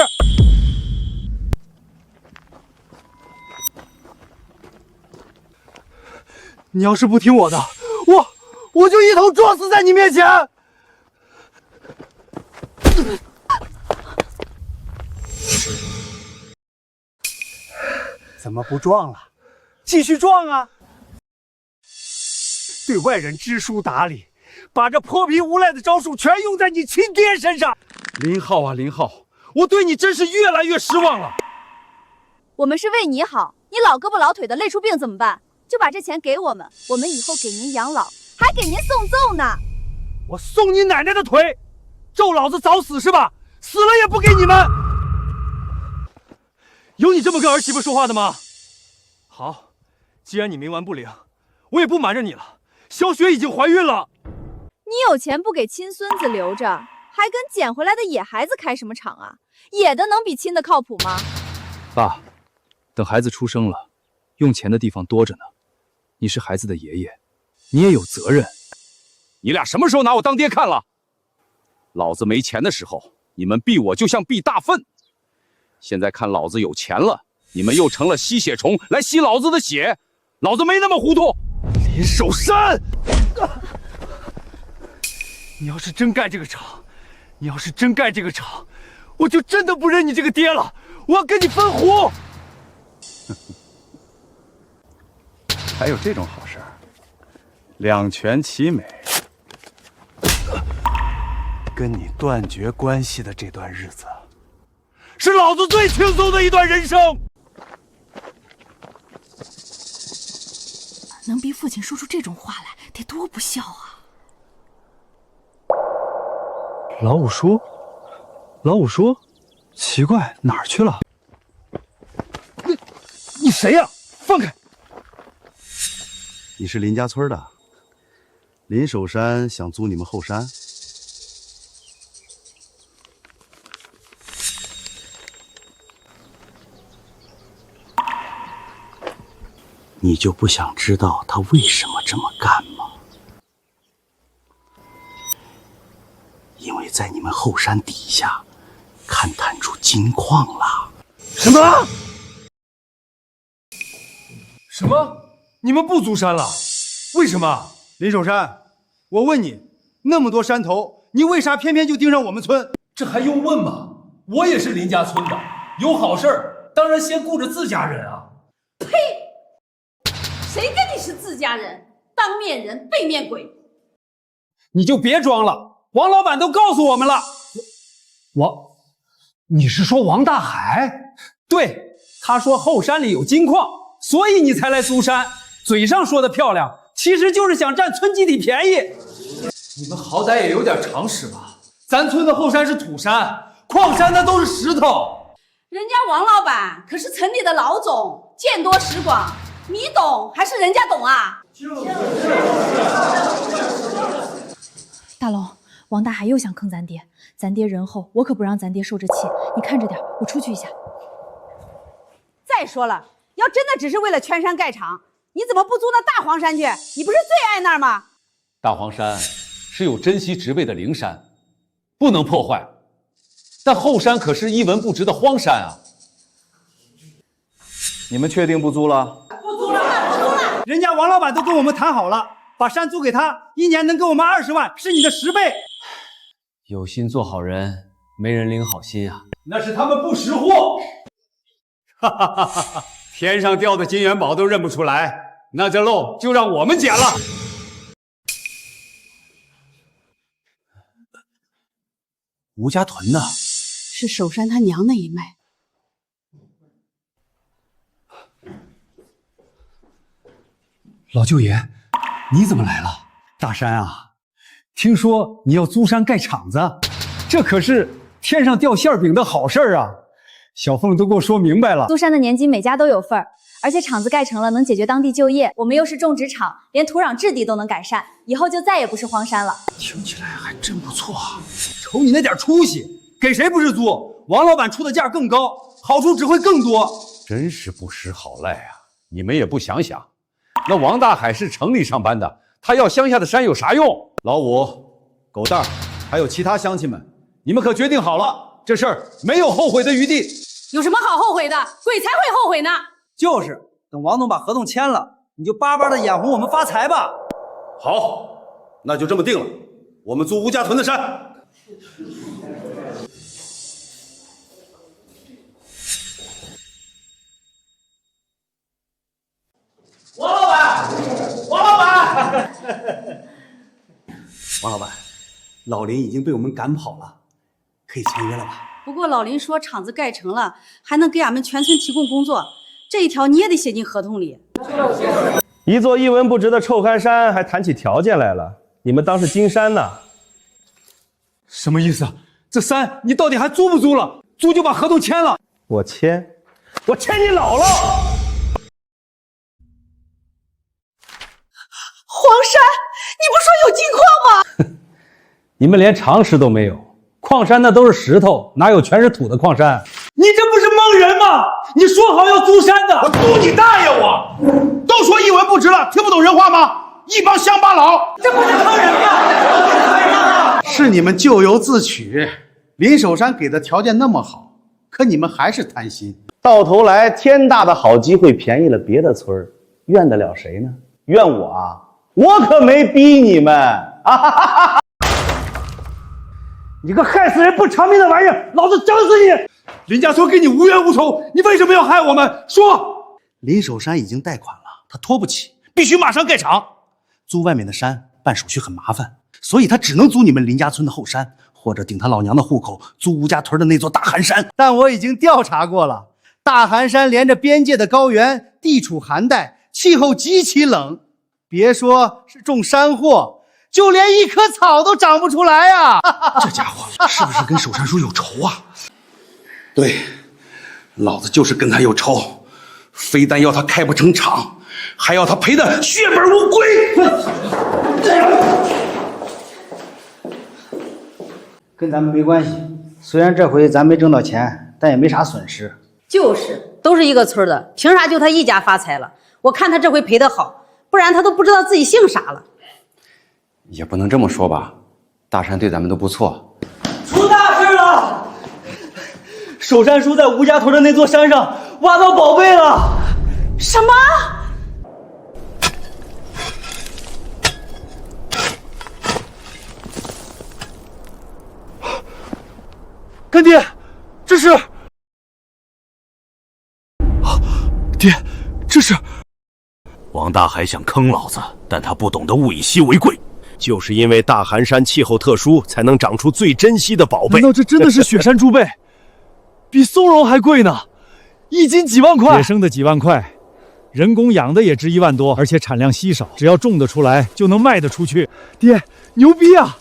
你要是不听我的，我就一头撞死在你面前！怎么不撞了？继续撞啊！对外人知书达理，把这泼皮无赖的招数全用在你亲爹身上。林浩啊，林浩，我对你真是越来越失望了。我们是为你好，你老胳膊老腿的累出病怎么办？就把这钱给我们，我们以后给您养老，还给您送粽呢。我送你奶奶的腿，咒老子早死是吧？死了也不给你们。有你这么跟儿媳妇说话的吗？好，既然你冥顽不灵，我也不瞒着你了。小雪已经怀孕了。你有钱不给亲孙子留着，还跟捡回来的野孩子开什么厂啊？野的能比亲的靠谱吗？爸，等孩子出生了，用钱的地方多着呢。你是孩子的爷爷，你也有责任。你俩什么时候拿我当爹看了？老子没钱的时候，你们避我就像避大粪。现在看老子有钱了，你们又成了吸血虫来吸老子的血。老子没那么糊涂。林守山，你要是真盖这个厂，我就真的不认你这个爹了，我要跟你分壶。还有这种好事儿，两全其美。跟你断绝关系的这段日子，是老子最轻松的一段人生。能逼父亲说出这种话来，得多不孝啊！老五叔，奇怪，哪儿去了？你谁呀？放开！你是林家村的，林守山想租你们后山。你就不想知道他为什么这么干吗？因为在你们后山底下勘探出金矿了。什么？什么？你们不租山了？为什么？林守山，我问你，那么多山头，你为啥偏偏就盯上我们村？这还用问吗？我也是林家村的，有好事儿当然先顾着自家人啊。呸！谁跟你是自家人？当面人，背面鬼！你就别装了，王老板都告诉我们了。你是说王大海？对，他说后山里有金矿，所以你才来租山。嘴上说的漂亮，其实就是想占村集体便宜。你们好歹也有点常识吧？咱村的后山是土山，矿山那都是石头。人家王老板可是城里的老总，见多识广，你懂还是人家懂啊？大龙，王大海又想坑咱爹，咱爹人厚，我可不让咱爹受这气。你看着点，我出去一下。再说了，要真的只是为了圈山盖厂，你怎么不租那大黄山去？你不是最爱那儿吗？大黄山是有珍稀植被的灵山，不能破坏。但后山可是一文不值的荒山啊！你们确定不租了？不租了，不租了！人家王老板都跟我们谈好了，把山租给他，1年能给我们20万，是你的10倍。有心做好人，没人领好心啊！那是他们不识货。哈哈哈哈！天上掉的金元宝都认不出来，那这漏就让我们捡了。吴家屯呢？是守山他娘那一脉。老舅爷，你怎么来了？大山啊，听说你要租山盖厂子，这可是天上掉馅饼的好事儿啊！小凤都给我说明白了。租山的年金每家都有份儿，而且厂子盖成了能解决当地就业。我们又是种植场，连土壤质地都能改善，以后就再也不是荒山了。听起来还真不错啊！瞅你那点出息，给谁不是租？王老板出的价更高，好处只会更多。真是不识好赖啊！你们也不想想，那王大海是城里上班的，他要乡下的山有啥用？老五、狗蛋儿，还有其他乡亲们，你们可决定好了，这事儿没有后悔的余地。有什么好后悔的？鬼才会后悔呢！就是，等王总把合同签了，你就巴巴的眼红我们发财吧。好，那就这么定了，我们租吴家屯的山。王老板，王老板，王老板，老林已经被我们赶跑了，可以签约了吧？不过老林说厂子盖成了，还能给俺们全村提供工作，这一条你也得写进合同里。一座一文不值的臭憨山还谈起条件来了，你们当是金山呢？什么意思？这山你到底还租不租了？租就把合同签了。我签你姥姥！黄山，你不说有金矿吗？你们连常识都没有，矿山那都是石头，哪有全是土的矿山？你这不是蒙人吗？你说好要租山的，我租你大爷！我都说一文不值了，听不懂人话吗？一帮乡巴佬，这不是坑人吗？是你们咎由自取。林守山给的条件那么好，可你们还是贪心，到头来天大的好机会便宜了别的村儿，怨得了谁呢？怨我啊！我可没逼你们啊！你个害死人不偿命的玩意儿，老子整死你！林家村跟你无冤无仇，你为什么要害我们？说！林守山已经贷款了，他拖不起，必须马上盖厂。租外面的山办手续很麻烦，所以他只能租你们林家村的后山，或者顶他老娘的户口租吴家屯的那座大寒山。但我已经调查过了，大寒山连着边界的高原，地处寒带，气候极其冷，别说是种山货，就连一棵草都长不出来啊！这家伙是不是跟守山叔有仇啊？对，老子就是跟他有仇，非但要他开不成厂，还要他赔得血本无归。跟咱们没关系，虽然这回咱没挣到钱，但也没啥损失。就是，都是一个村的，凭啥就他一家发财了？我看他这回赔得好，不然他都不知道自己姓啥了。也不能这么说吧，大山对咱们都不错。出大事了！守山叔在吴家屯的那座山上挖到宝贝了。什么？干爹，这是……爹，这是……王大海想坑老子，但他不懂得物以稀为贵，就是因为大寒山气候特殊，才能长出最珍稀的宝贝。难道这真的是雪山猪背？比松茸还贵呢，1斤几万块。野生的几万块，人工养的也值1万多，而且产量稀少，只要种得出来就能卖得出去。爹，牛逼啊！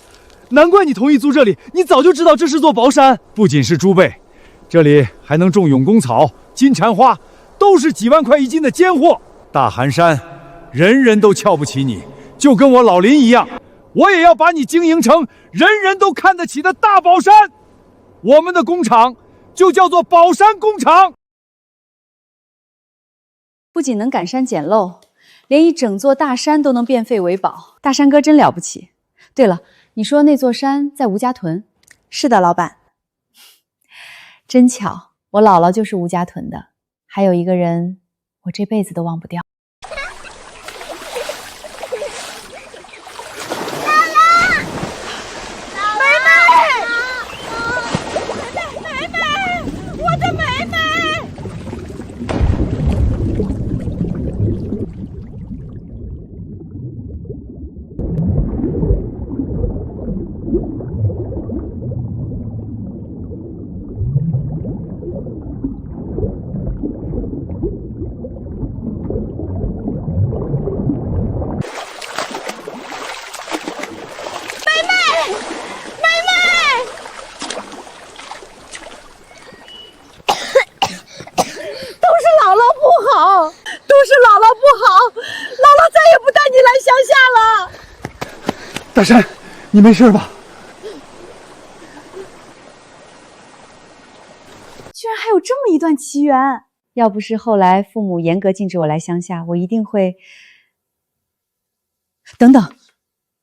难怪你同意租这里，你早就知道这是座宝山。不仅是猪背，这里还能种永公草、金蝉花，都是几万块1斤的尖货。大寒山，人人都瞧不起你，就跟我老林一样，我也要把你经营成人人都看得起的大宝山。我们的工厂就叫做宝山工厂。不仅能赶山捡漏，连一整座大山都能变废为宝。大山哥真了不起。对了，你说那座山在吴家屯？是的，老板。真巧，我姥姥就是吴家屯的。还有一个人，我这辈子都忘不掉。大山，你没事吧？居然还有这么一段奇缘！要不是后来父母严格禁止我来乡下，我一定会……等等，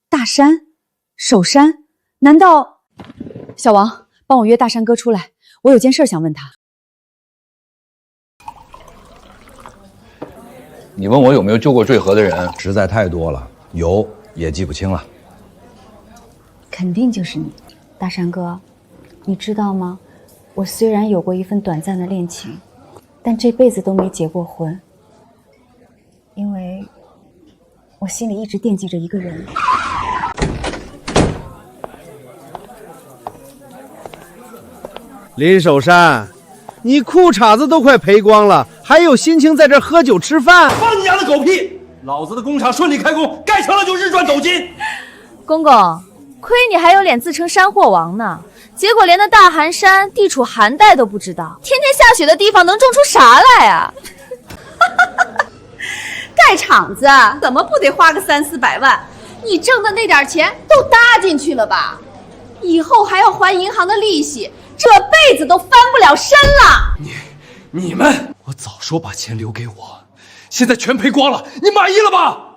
大山、守山，难道……小王，帮我约大山哥出来，我有件事想问他。你问我有没有救过坠河的人，实在太多了，有也记不清了。肯定就是你，大山哥，你知道吗？我虽然有过一份短暂的恋情，但这辈子都没结过婚，因为我心里一直惦记着一个人。林守山，你裤衩子都快赔光了，还有心情在这喝酒吃饭？放你丫的狗屁！老子的工厂顺利开工，盖成了就日赚斗金。公公，亏你还有脸自称山货王呢，结果连那大寒山地处寒带都不知道，天天下雪的地方能种出啥来啊？盖厂子怎么不得花个300-400万？你挣的那点钱都搭进去了吧？以后还要还银行的利息，这辈子都翻不了身了。你们，我早说把钱留给我，现在全赔光了，你满意了吧？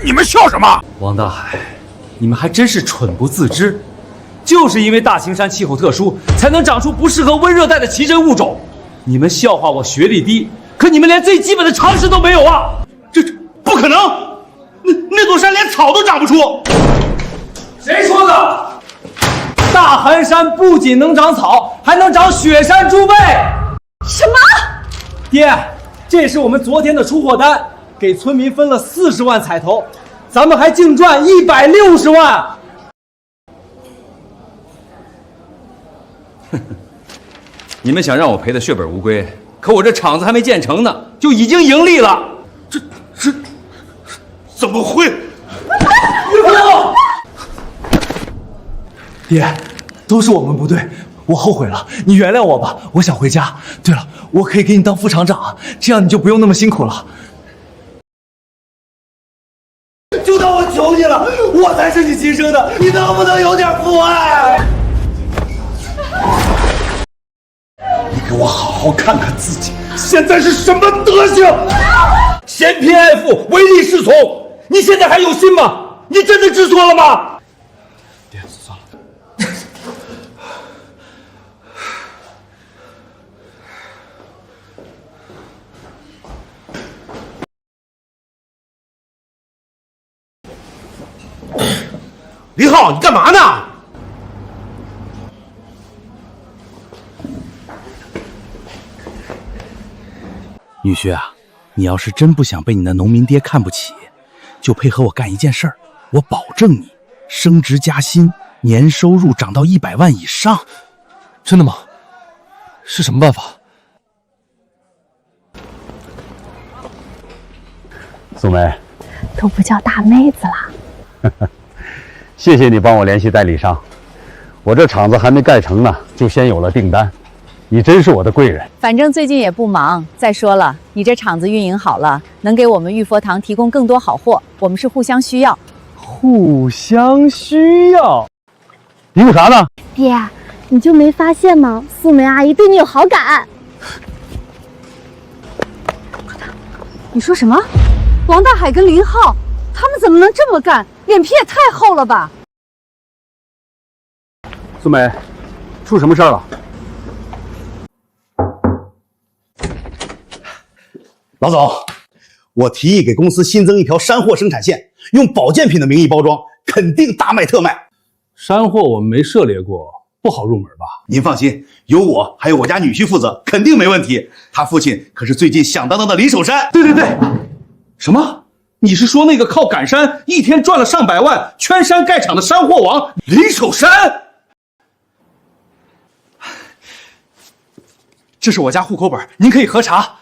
你们笑什么？王大海，你们还真是蠢不自知。就是因为大青山气候特殊，才能长出不适合温热带的奇珍物种。你们笑话我学历低，可你们连最基本的常识都没有啊！这不可能！那座山连草都长不出。谁说的？大寒山不仅能长草，还能长雪山猪背。什么？爹，这是我们昨天的出货单，给村民分了40万彩头，咱们还净赚160万。你们想让我赔得血本无归，可我这厂子还没建成呢，就已经盈利了。这怎么会？爹，都是我们不对，我后悔了，你原谅我吧，我想回家。对了，我可以给你当副厂长，这样你就不用那么辛苦了。就当我求你了，我才是你亲生的，你能不能有点父爱？你给我好好看看自己，现在是什么德行？嫌贫爱富，唯利是从，你现在还有心吗？你真的知错了吗？爹，算了。林浩，你干嘛呢？女婿啊，你要是真不想被你的农民爹看不起，就配合我干一件事儿，我保证你升职加薪，年收入涨到100万以上。真的吗？是什么办法？苏梅，都不叫大妹子了。谢谢你帮我联系代理商，我这厂子还没盖成呢，就先有了订单，你真是我的贵人。反正最近也不忙。再说了，你这厂子运营好了，能给我们玉佛堂提供更多好货，我们是互相需要。互相需要？你有啥呢？爹，你就没发现吗？素梅阿姨对你有好感。你说什么？王大海跟林浩，他们怎么能这么干？脸皮也太厚了吧！苏梅，出什么事儿了？老总，我提议给公司新增一条山货生产线，用保健品的名义包装，肯定大卖特卖。山货我们没涉猎过，不好入门吧？您放心，有我还有我家女婿负责，肯定没问题。他父亲可是最近响当当的林守山。对对对，什么？你是说那个靠赶山一天赚了上百万、圈山盖厂的山货王林守山？这是我家户口本，您可以核查。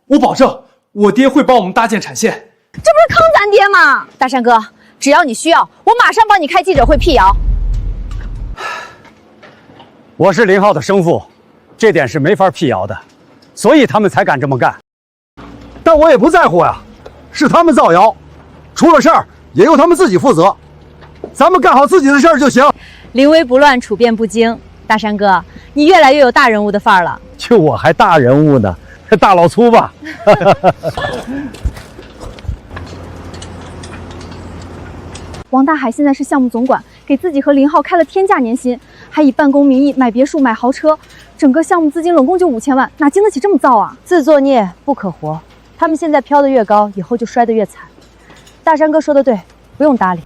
我保证，我爹会帮我们搭建产线。这不是坑咱爹吗？大山哥，只要你需要，我马上帮你开记者会辟谣。我是林浩的生父，这点是没法辟谣的，所以他们才敢这么干。但我也不在乎呀，是他们造谣，出了事儿也由他们自己负责，咱们干好自己的事儿就行。临危不乱，处变不惊。大山哥，你越来越有大人物的范儿了。就我还大人物呢，大老粗吧。王大海现在是项目总管，给自己和林浩开了天价年薪，还以办公名义买别墅、买豪车，整个项目资金拢共就5000万，哪经得起这么造啊？自作孽不可活，他们现在飘得越高，以后就摔得越惨。大山哥说的对，不用搭理。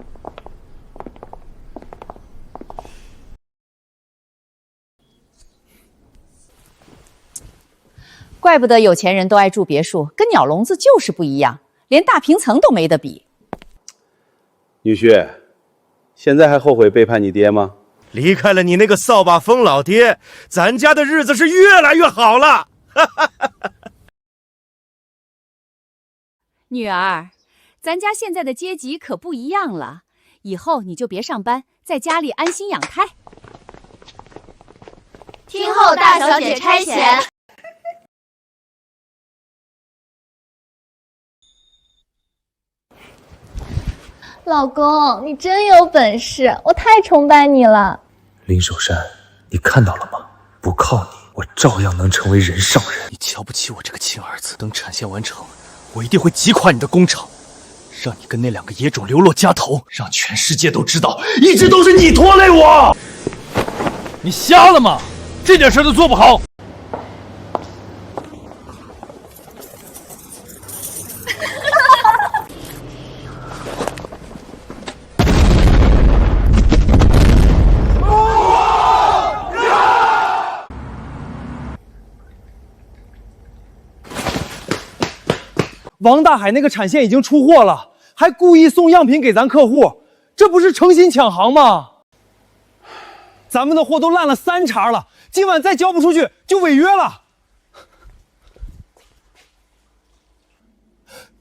怪不得有钱人都爱住别墅，跟鸟笼子就是不一样，连大平层都没得比。女婿，现在还后悔背叛你爹吗？离开了你那个扫把疯老爹，咱家的日子是越来越好了。女儿，咱家现在的阶级可不一样了，以后你就别上班，在家里安心养胎。听候大小姐差遣。老公，你真有本事，我太崇拜你了。林守山，你看到了吗？不靠你，我照样能成为人上人。你瞧不起我这个亲儿子，等产线完成，我一定会击垮你的工厂，让你跟那2个野种流落街头，让全世界都知道，一直都是你拖累我。你瞎了吗？这点事都做不好。王大海那个产线已经出货了，还故意送样品给咱客户，这不是诚心抢行吗？咱们的货都烂了3茬了，今晚再交不出去就违约了。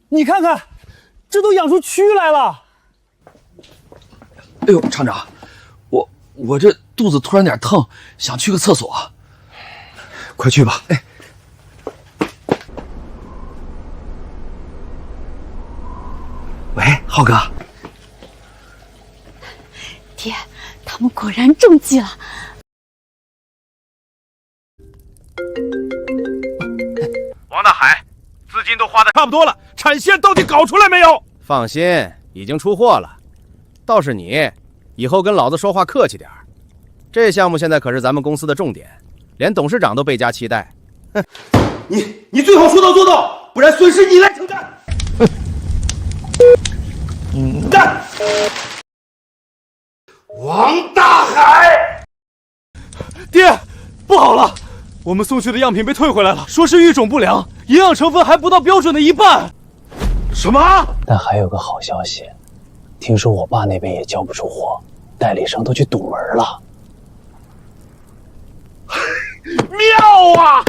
你看看，这都养出蛆来了。哎呦，厂长，我这肚子突然点疼，想去个厕所。快去吧。哎。喂，浩哥。爹，他们果然中计了。王大海，资金都花的差不多了，产线到底搞出来没有？放心，已经出货了。倒是你，以后跟老子说话客气点儿。这项目现在可是咱们公司的重点，连董事长都倍加期待。哼，你最好说到做到，不然损失你来承担。干！王大海，爹，不好了，我们送去的样品被退回来了，说是育种不良，营养成分还不到标准的1半。什么？但还有个好消息，听说我爸那边也交不出货，代理商都去堵门了。妙啊！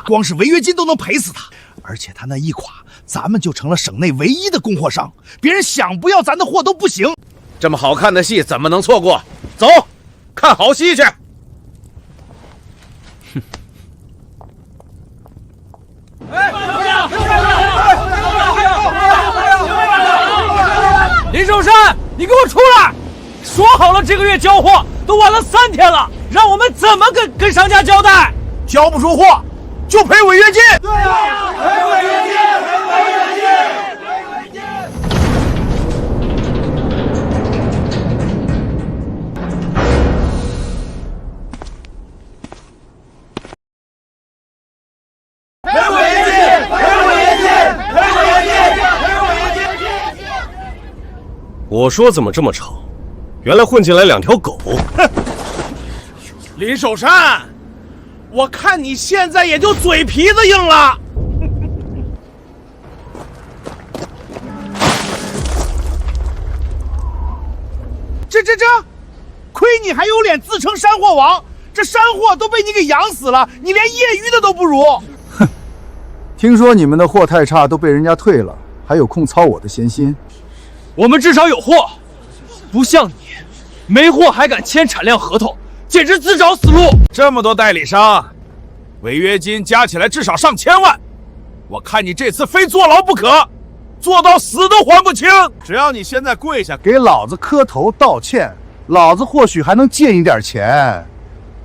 光是违约金都能赔死他，而且他那一垮，咱们就成了省内唯一的供货商，别人想不要咱的货都不行。这么好看的戏怎么能错过？走，看好戏去。林守山，你给我出来！说好了这个月交货，都晚了3天了，让我们怎么跟商家交代？交不出货就赔违约金。对呀，赔违约金，赔违约金。赔违约金，赔违约金，赔违约金，赔违约金。我说怎么这么吵？原来混进来2条狗。哼！林守山，我看你现在也就嘴皮子硬了。这，亏你还有脸自称山货王，这山货都被你给养死了，你连业余的都不如。哼，听说你们的货太差，都被人家退了，还有空操我的闲心？我们至少有货，不像你，没货还敢签产量合同，简直自找死路。这么多代理商，违约金加起来至少上千万，我看你这次非坐牢不可，坐到死都还不清。只要你现在跪下给老子磕头道歉，老子或许还能借你点钱，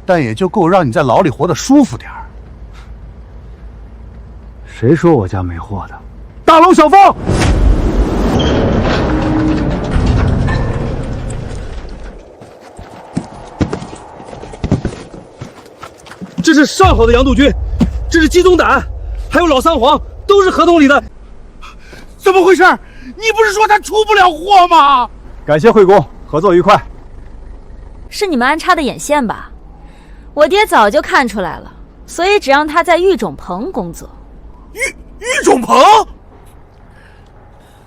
但也就够让你在牢里活得舒服点儿。谁说我家没货的？大龙小凤，这是上好的羊肚菌，这是鸡枞胆，还有老三黄，都是合同里的。怎么回事？你不是说他出不了货吗？感谢惠公，合作愉快。是你们安插的眼线吧？我爹早就看出来了，所以只让他在育种棚工作。育种棚？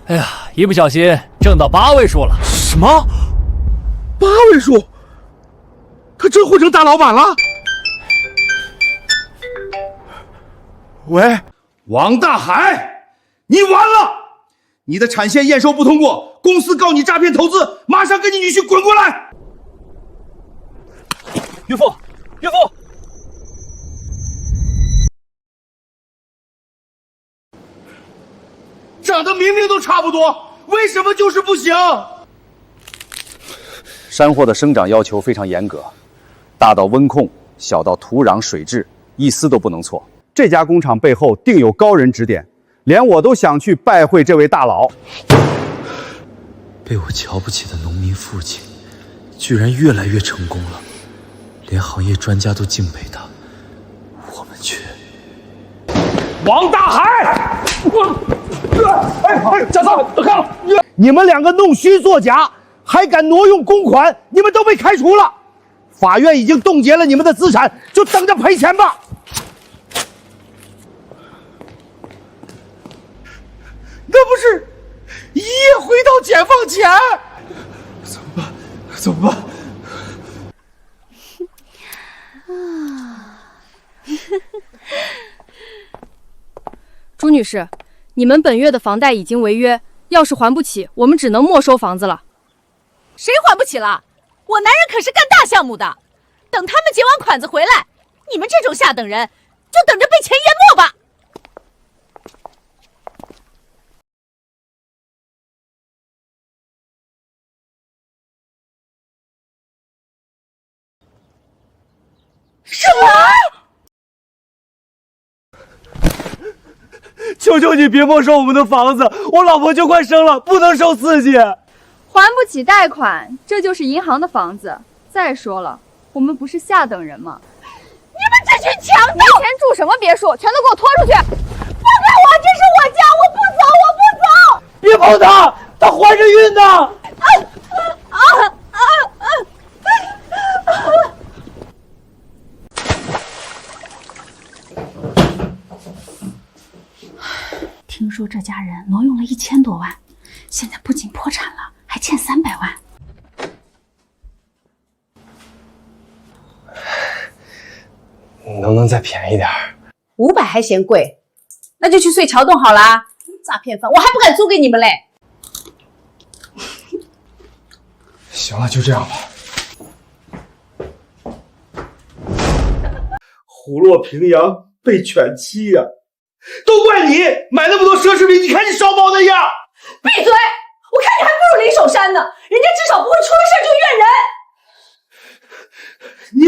哎呀，一不小心挣到8位数了。什么？8位数？他真混成大老板了？喂，王大海，你完了！你的产线验收不通过，公司告你诈骗投资，马上跟你女婿滚过来！岳父，岳父！长得明明都差不多，为什么就是不行？山货的生长要求非常严格，大到温控，小到土壤水质，一丝都不能错。这家工厂背后定有高人指点，连我都想去拜会这位大佬。被我瞧不起的农民父亲，居然越来越成功了，连行业专家都敬佩他，我们却……王大海，家嫂，看了，你们两个弄虚作假，还敢挪用公款，你们都被开除了。法院已经冻结了你们的资产，就等着赔钱吧。那不是一夜回到解放前？怎么办？怎么办？朱女士，你们本月的房贷已经违约，要是还不起，我们只能没收房子了。谁还不起了？我男人可是干大项目的，等他们结完款子回来，你们这种下等人就等着被钱淹没吧。什么？求求你别没收我们的房子，我老婆就快生了，不能受刺激。还不起贷款，这就是银行的房子。再说了，我们不是下等人吗？你们这群强盗！没钱住什么别墅？全都给我拖出去！放开我，这是我家，我不走，我不走！别碰她，她怀着孕呢。听说这家人挪用了1000多万，现在不仅破产了，还欠300万。能不能再便宜点500还嫌贵，那就去睡桥洞好啦。诈骗犯，我还不敢租给你们嘞。行了，就这样吧。虎落平阳被犬欺呀！都怪你买那么多奢侈品，你看你烧包那样。闭嘴！我看你还不如林守山呢，人家至少不会出了事就怨人。你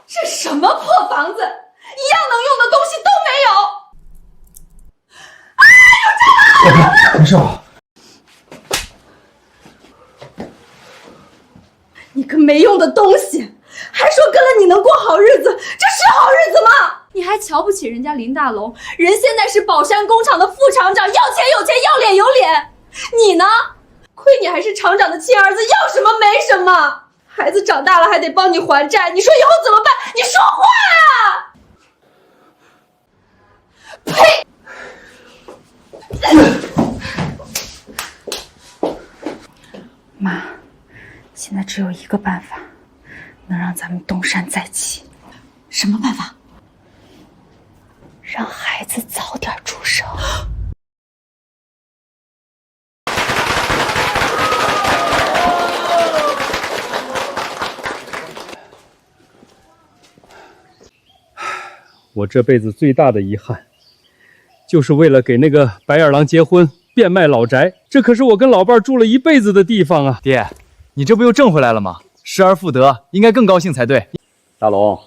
这什么破房子，一样能用的东西都没有。啊！有蟑螂！没事吧？你个没用的东西，还说跟了你能过好日子，这是好日子吗？你还瞧不起人家林大龙，人现在是宝山工厂的副厂长，要钱有钱，要脸有脸。你呢？亏你还是厂长的亲儿子，要什么没什么。孩子长大了还得帮你还债，你说以后怎么办？你说话呀！呸！妈，现在只有一个办法，能让咱们东山再起。什么办法？让孩子早点出生。我这辈子最大的遗憾，就是为了给那个白眼狼结婚，变卖老宅。这可是我跟老伴住了一辈子的地方啊！爹，你这不又挣回来了吗？失而复得，应该更高兴才对。大龙，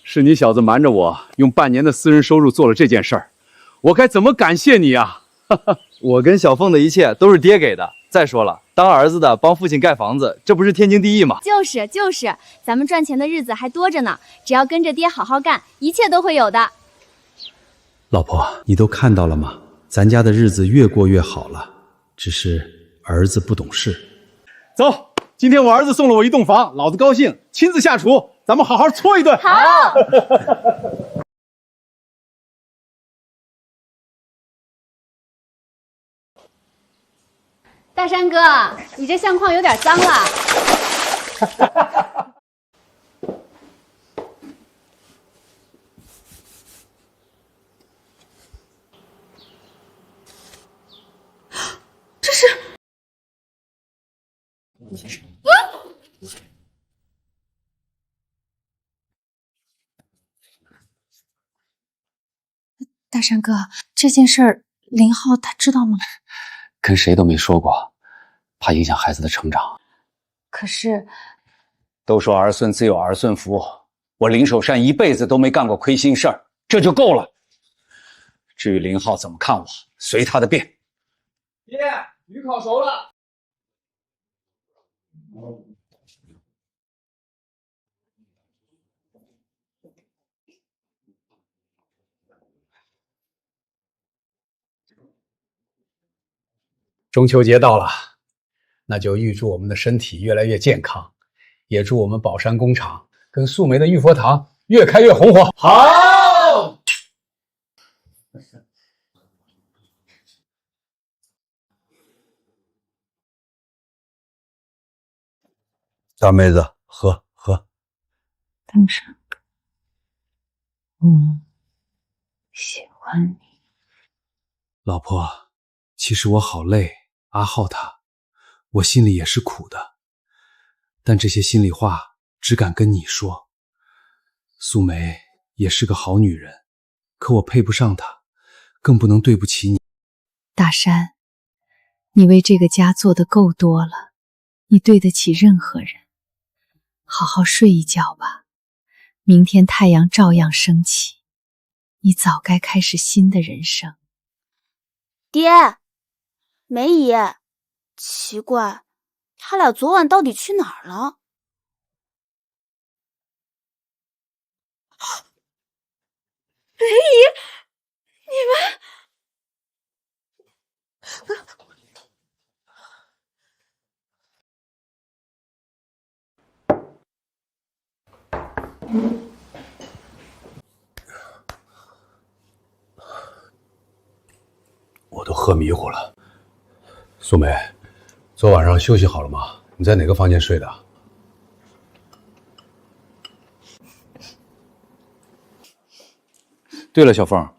是你小子瞒着我，用半年的私人收入做了这件事儿，我该怎么感谢你啊？我跟小凤的一切都是爹给的。再说了，当儿子的帮父亲盖房子，这不是天经地义吗？就是，咱们赚钱的日子还多着呢，只要跟着爹好好干，一切都会有的。老婆，你都看到了吗？咱家的日子越过越好了，只是儿子不懂事。走，今天我儿子送了我一栋房，老子高兴，亲自下厨，咱们好好搓一顿。好。大山哥，你这相框有点脏了。这是……大山哥，这件事儿林浩他知道吗？跟谁都没说过，怕影响孩子的成长。可是，都说儿孙自有儿孙福，我林守善一辈子都没干过亏心事儿，这就够了。至于林浩怎么看我，随他的便。爹，鱼烤熟了。中秋节到了，那就预祝我们的身体越来越健康，也祝我们宝山工厂跟素梅的玉佛堂越开越红火。好。大妹子，喝。大山哥，我喜欢你。老婆，其实我好累，阿浩他，我心里也是苦的，但这些心里话只敢跟你说。素梅也是个好女人，可我配不上她，更不能对不起你。大山，你为这个家做的够多了，你对得起任何人。好好睡一觉吧，明天太阳照样升起，你早该开始新的人生。爹，梅姨，奇怪，他俩昨晚到底去哪儿了？梅姨，你们……我都喝迷糊了。素梅，昨晚上休息好了吗？你在哪个房间睡的？对了，小凤，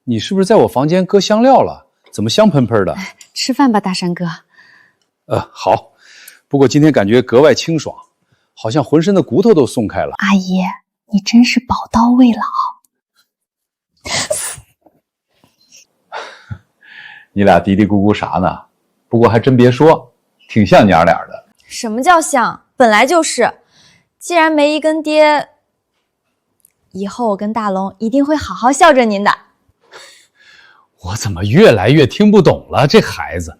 你是不是在我房间搁香料了？怎么香喷喷的？吃饭吧，大山哥。好。不过今天感觉格外清爽，好像浑身的骨头都松开了。阿姨，你真是宝刀未老。你俩嘀嘀咕咕啥呢？不过还真别说，挺像娘俩的。什么叫像？本来就是。既然梅姨跟爹，以后我跟大龙一定会好好孝顺您的。我怎么越来越听不懂了？这孩子，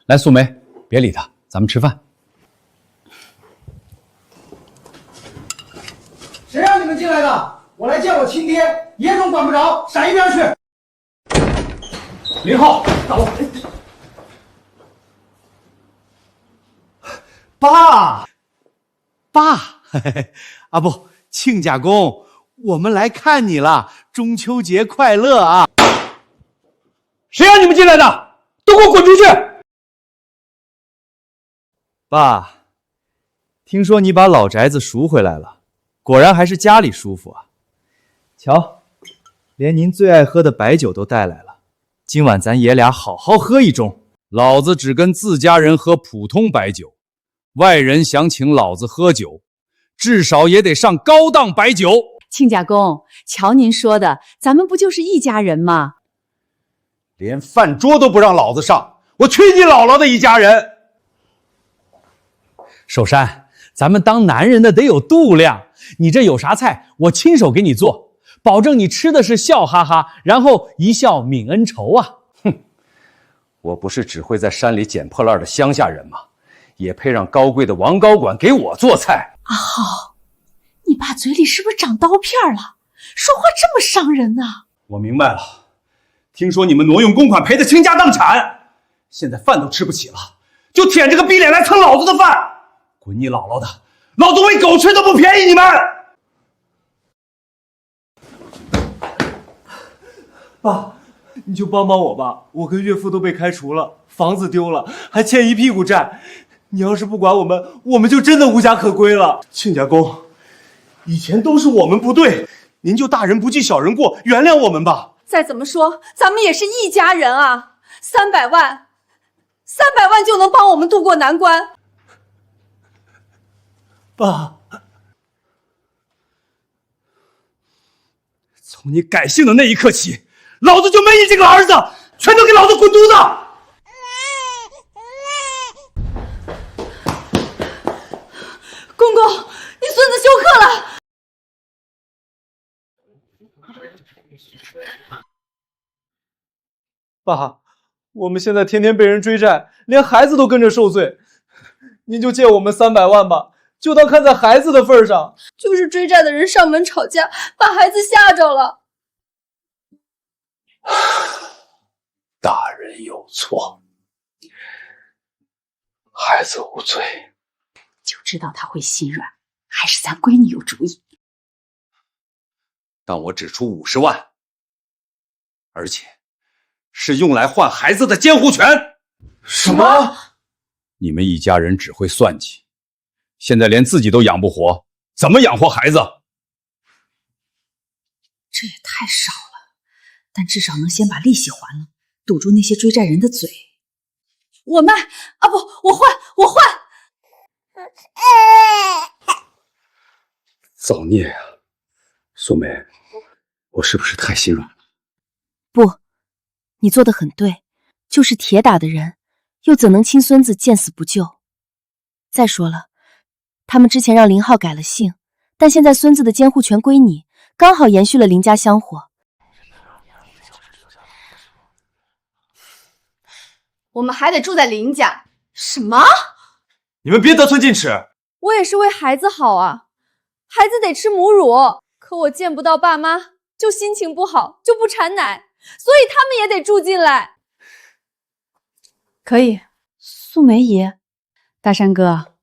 来，素梅，别理他，咱们吃饭。谁让你们进来的？我来见我亲爹，爷总管不着，闪一边去！林浩，大龙，爸，啊不，亲家公，我们来看你了，中秋节快乐啊！谁让你们进来的？都给我滚出去！爸，听说你把老宅子赎回来了，果然还是家里舒服啊。瞧，连您最爱喝的白酒都带来了，今晚咱爷俩好好喝一盅。老子只跟自家人喝普通白酒，外人想请老子喝酒，至少也得上高档白酒。亲家公，瞧您说的，咱们不就是一家人吗？连饭桌都不让老子上，我去你姥姥的一家人！守山，咱们当男人的得有度量。你这有啥菜，我亲手给你做，保证你吃的是笑哈哈，然后一笑泯恩仇啊！哼，我不是只会在山里捡破烂的乡下人吗？也配让高贵的王高管给我做菜？阿浩，你爸嘴里是不是长刀片了？说话这么伤人啊！我明白了，听说你们挪用公款赔得倾家荡产，现在饭都吃不起了，就舔着个逼脸来蹭老子的饭，滚你姥姥的！老子喂狗吃都不便宜你们！爸，你就帮帮我吧，我跟岳父都被开除了，房子丢了，还欠一屁股债。你要是不管我们，我们就真的无家可归了。亲家公，以前都是我们不对，您就大人不计小人过，原谅我们吧。再怎么说，咱们也是一家人啊！300万就能帮我们渡过难关。爸，从你改姓的那一刻起，老子就没你这个儿子，全都给老子滚犊子！公公，你孙子休克了。爸，我们现在天天被人追债，连孩子都跟着受罪，您就借我们300万吧，就当看在孩子的份上。就是追债的人上门吵架，把孩子吓着了。大人有错，孩子无罪。就知道他会心软，还是咱闺女有主意。但我只出50万，而且是用来换孩子的监护权。什么？你们一家人只会算计，现在连自己都养不活，怎么养活孩子？这也太少了，但至少能先把利息还了，堵住那些追债人的嘴。我卖啊，不，我换。造孽啊！素梅，我是不是太心软了？不，你做得很对，就是铁打的人，又怎能亲孙子见死不救？再说了，他们之前让林浩改了姓，但现在孙子的监护权归你，刚好延续了林家香火。我们还得住在林家。什么？你们别得寸进尺！我也是为孩子好啊，孩子得吃母乳，可我见不到爸妈，就心情不好，就不产奶，所以他们也得住进来。可以，素梅姨，大山哥，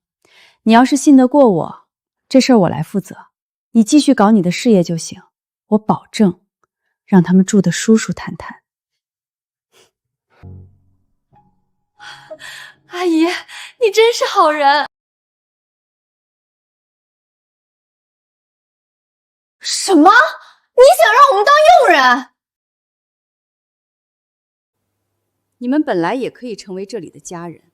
你要是信得过我，这事儿我来负责，你继续搞你的事业就行，我保证让他们住得舒舒坦坦。阿姨，你真是好人。什么？你想让我们当佣人？你们本来也可以成为这里的家人，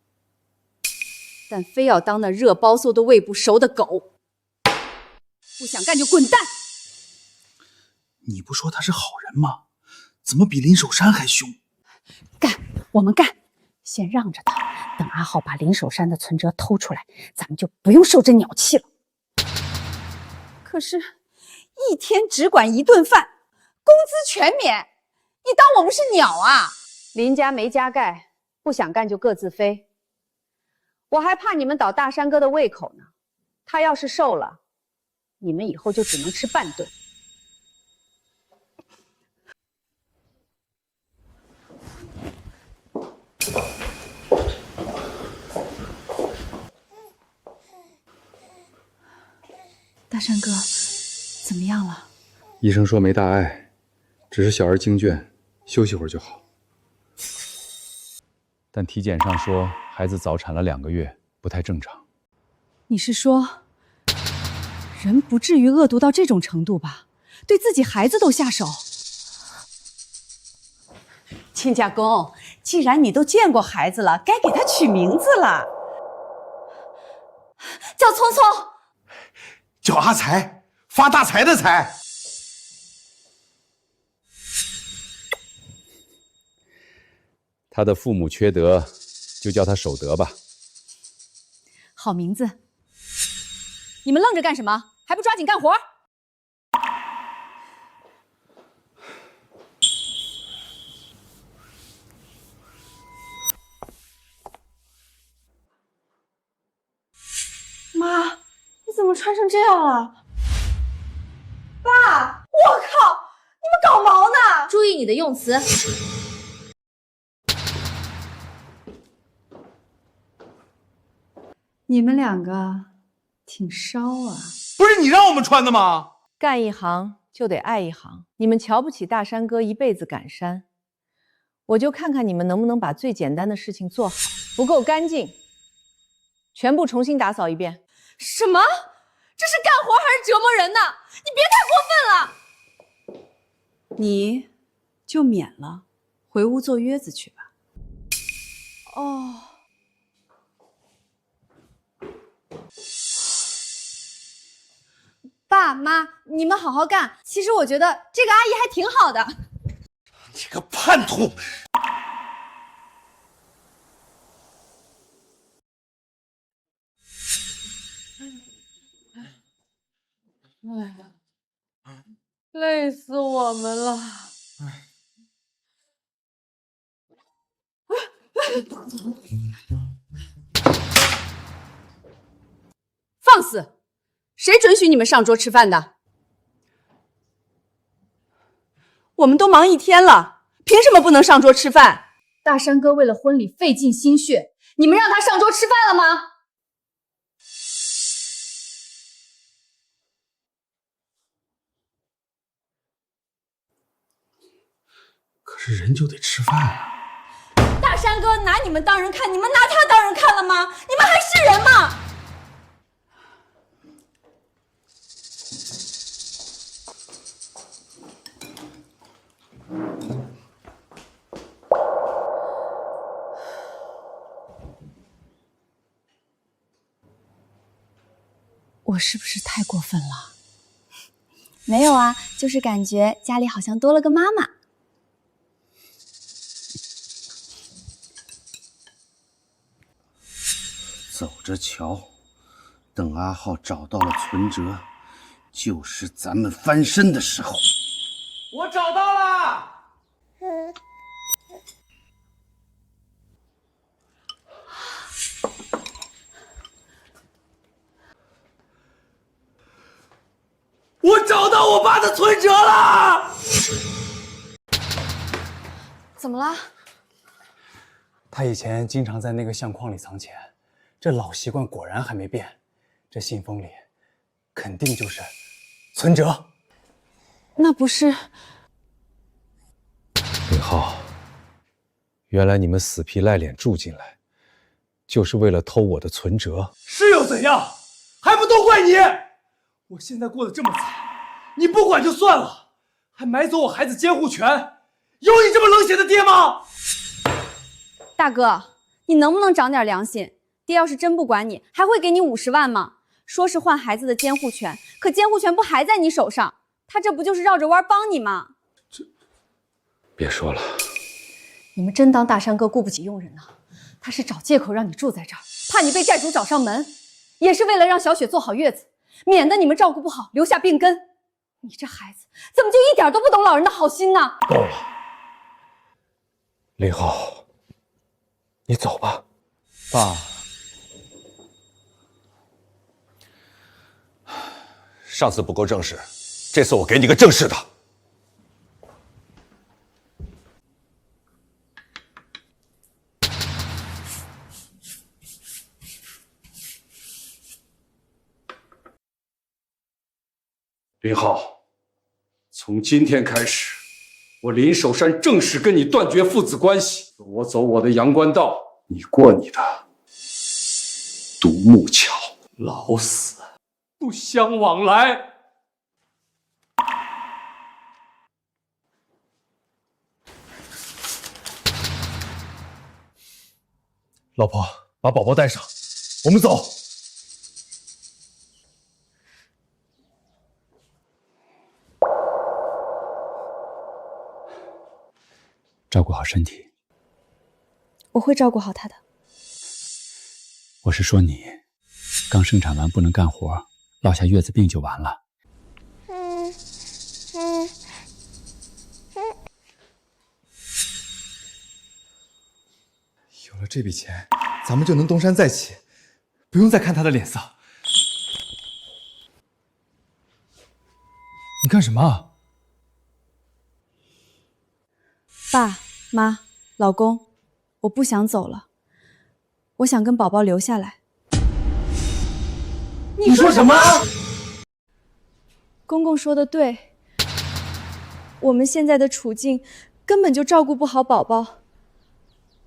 但非要当那热包馊都喂不熟的狗。不想干就滚蛋！你不说他是好人吗？怎么比林守山还凶？干，我们干！先让着他，等阿浩把林守山的存折偷出来，咱们就不用受这鸟气了。可是，一天只管1顿饭，工资全免，你当我们是鸟啊？林家没加盖，不想干就各自飞。我还怕你们倒大山哥的胃口呢，他要是瘦了，你们以后就只能吃半顿。大山哥，怎么样了？医生说没大碍，只是小儿惊倦，休息会儿就好。但体检上说孩子早产了2个月，不太正常。你是说，人不至于恶毒到这种程度吧？对自己孩子都下手？亲家公，既然你都见过孩子了，该给他取名字了。叫聪聪，叫阿财，发大财的财。他的父母缺德，就叫他守德吧。好名字。你们愣着干什么？还不抓紧干活！妈，你怎么穿成这样了？爸，我靠，你们搞毛呢？注意你的用词。你们两个挺烧啊！不是你让我们穿的吗？干一行就得爱一行。你们瞧不起大山哥一辈子赶山，我就看看你们能不能把最简单的事情做好。不够干净，全部重新打扫一遍。什么？这是干活还是折磨人呢？你别太过分了！你就免了，回屋坐月子去吧。哦。爸妈，你们好好干。其实我觉得这个阿姨还挺好的。你个叛徒！累死我们了！放肆！谁准许你们上桌吃饭的？我们都忙一天了，凭什么不能上桌吃饭？大山哥为了婚礼费尽心血，你们让他上桌吃饭了吗？可是人就得吃饭啊！大山哥拿你们当人看，你们拿他当人看了吗？你们还是人吗？我是不是太过分了？没有啊，就是感觉家里好像多了个妈妈。走着瞧，等阿浩找到了存折，就是咱们翻身的时候。我找到了。我找到我爸的存折了！怎么了？他以前经常在那个相框里藏钱，这老习惯果然还没变。这信封里肯定就是存折。那不是……林浩，原来你们死皮赖脸住进来，就是为了偷我的存折。是又怎样？还不都怪你！我现在过得这么惨，你不管就算了，还买走我孩子监护权，有你这么冷血的爹吗？大哥，你能不能长点良心？爹要是真不管你，还会给你50万吗？说是换孩子的监护权，可监护权不还在你手上？他这不就是绕着弯帮你吗？别说了，你们真当大山哥顾不起佣人呢？他是找借口让你住在这儿，怕你被债主找上门，也是为了让小雪坐好月子，免得你们照顾不好留下病根。你这孩子怎么就一点都不懂老人的好心呢？够了，林浩，你走吧。爸，上次不够正式，这次我给你个正式的。林浩，从今天开始，我林守山正式跟你断绝父子关系。我走我的阳关道，你过你的独木桥。老死不相往来。老婆，把宝宝带上，我们走。照顾好身体。我会照顾好他的。我是说你，刚生产完不能干活，落下月子病就完了。有了这笔钱，咱们就能东山再起，不用再看他的脸色。你干什么？爸妈，老公，我不想走了，我想跟宝宝留下来。你说什么？公公说的对，我们现在的处境根本就照顾不好宝宝，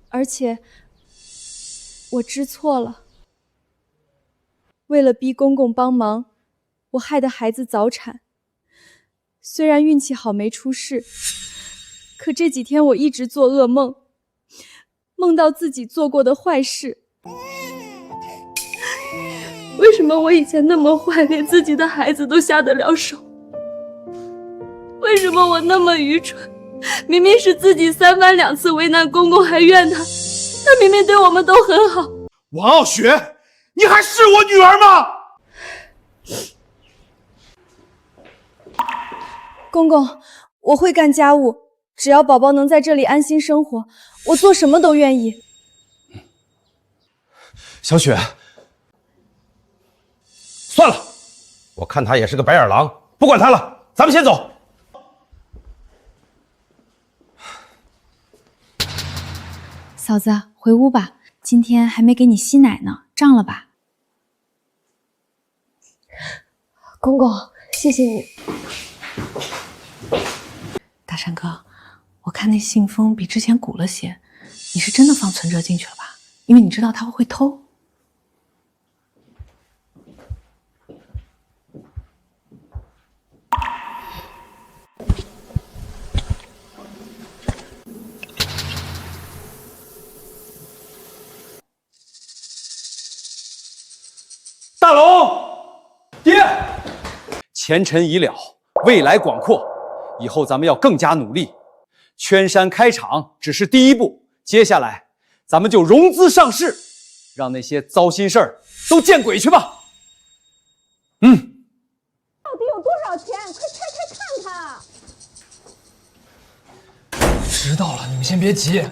而且我知错了。为了逼公公帮忙，我害得孩子早产。虽然运气好没出事，可这几天我一直做噩梦，梦到自己做过的坏事。为什么我以前那么坏，连自己的孩子都下得了手？为什么我那么愚蠢？明明是自己3番2次为难公公，还怨他，他明明对我们都很好。王傲雪，你还是我女儿吗？公公，我会干家务，只要宝宝能在这里安心生活，我做什么都愿意。小雪，算了，我看他也是个白眼狼，不管他了，咱们先走。嫂子，回屋吧，今天还没给你吸奶呢，胀了吧？公公，谢谢你。大山哥，我看那信封比之前鼓了些，你是真的放存折进去了吧？因为你知道他会偷。大龙，爹，前尘已了，未来广阔，以后咱们要更加努力。圈山开厂只是第一步，接下来咱们就融资上市，让那些糟心事儿都见鬼去吧。到底有多少钱？快拆开看看。知道了，你们先别急。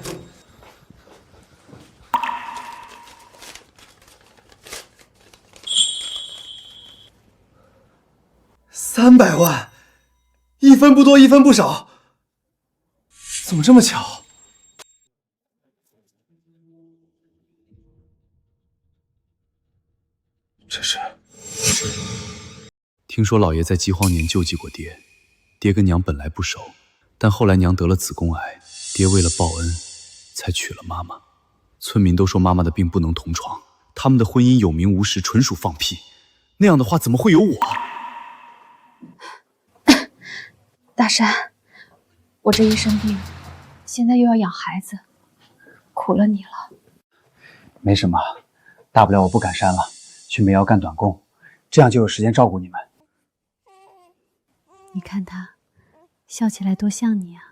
300万，一分不多，一分不少，怎么这么巧？这是……听说老爷在饥荒年救济过爹，爹跟娘本来不熟，但后来娘得了子宫癌，爹为了报恩，才娶了妈妈。村民都说妈妈的病不能同床，他们的婚姻有名无实，纯属放屁。那样的话，怎么会有我？大山，我这一生病，现在又要养孩子，苦了你了。没什么，大不了我不赶山了，去煤窑干短工，这样就有时间照顾你们。你看他，笑起来多像你啊！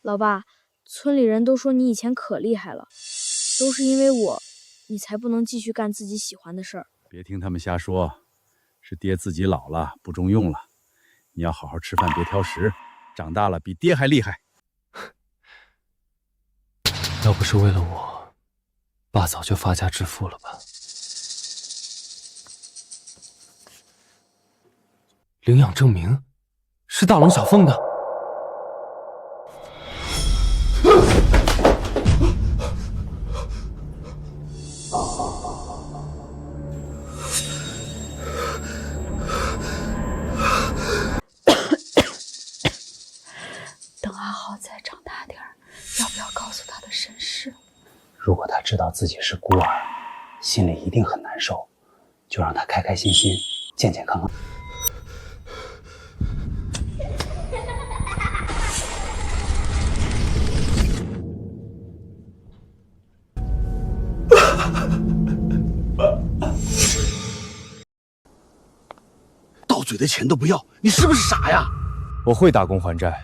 老爸，村里人都说你以前可厉害了，都是因为我，你才不能继续干自己喜欢的事儿。别听他们瞎说，是爹自己老了不中用了。你要好好吃饭，别挑食，长大了比爹还厉害。要不是为了我，爸早就发家致富了吧？领养证明是大龙小凤的。等阿豪再长大点儿，要不要告诉他的身世？如果他知道自己是孤儿，心里一定很难受，就让他开开心心、健健康康。的钱都不要，你是不是傻呀？我会打工还债，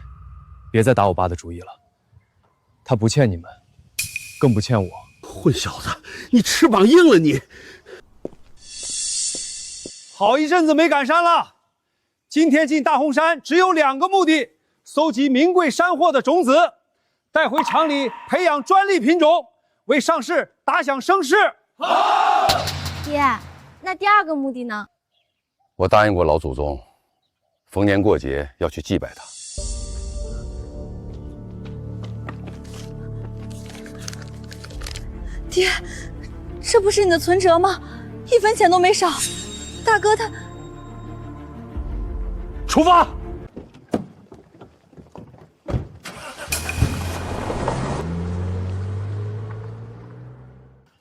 别再打我爸的主意了。他不欠你们，更不欠我。混小子，你翅膀硬了你！好一阵子没赶山了，今天进大红山只有2个目的：搜集名贵山货的种子，带回厂里培养专利品种，为上市打响声势。好。爹，那第2个目的呢？我答应过老祖宗，逢年过节要去祭拜他。爹，这不是你的存折吗？1分钱都没少。大哥他……出发！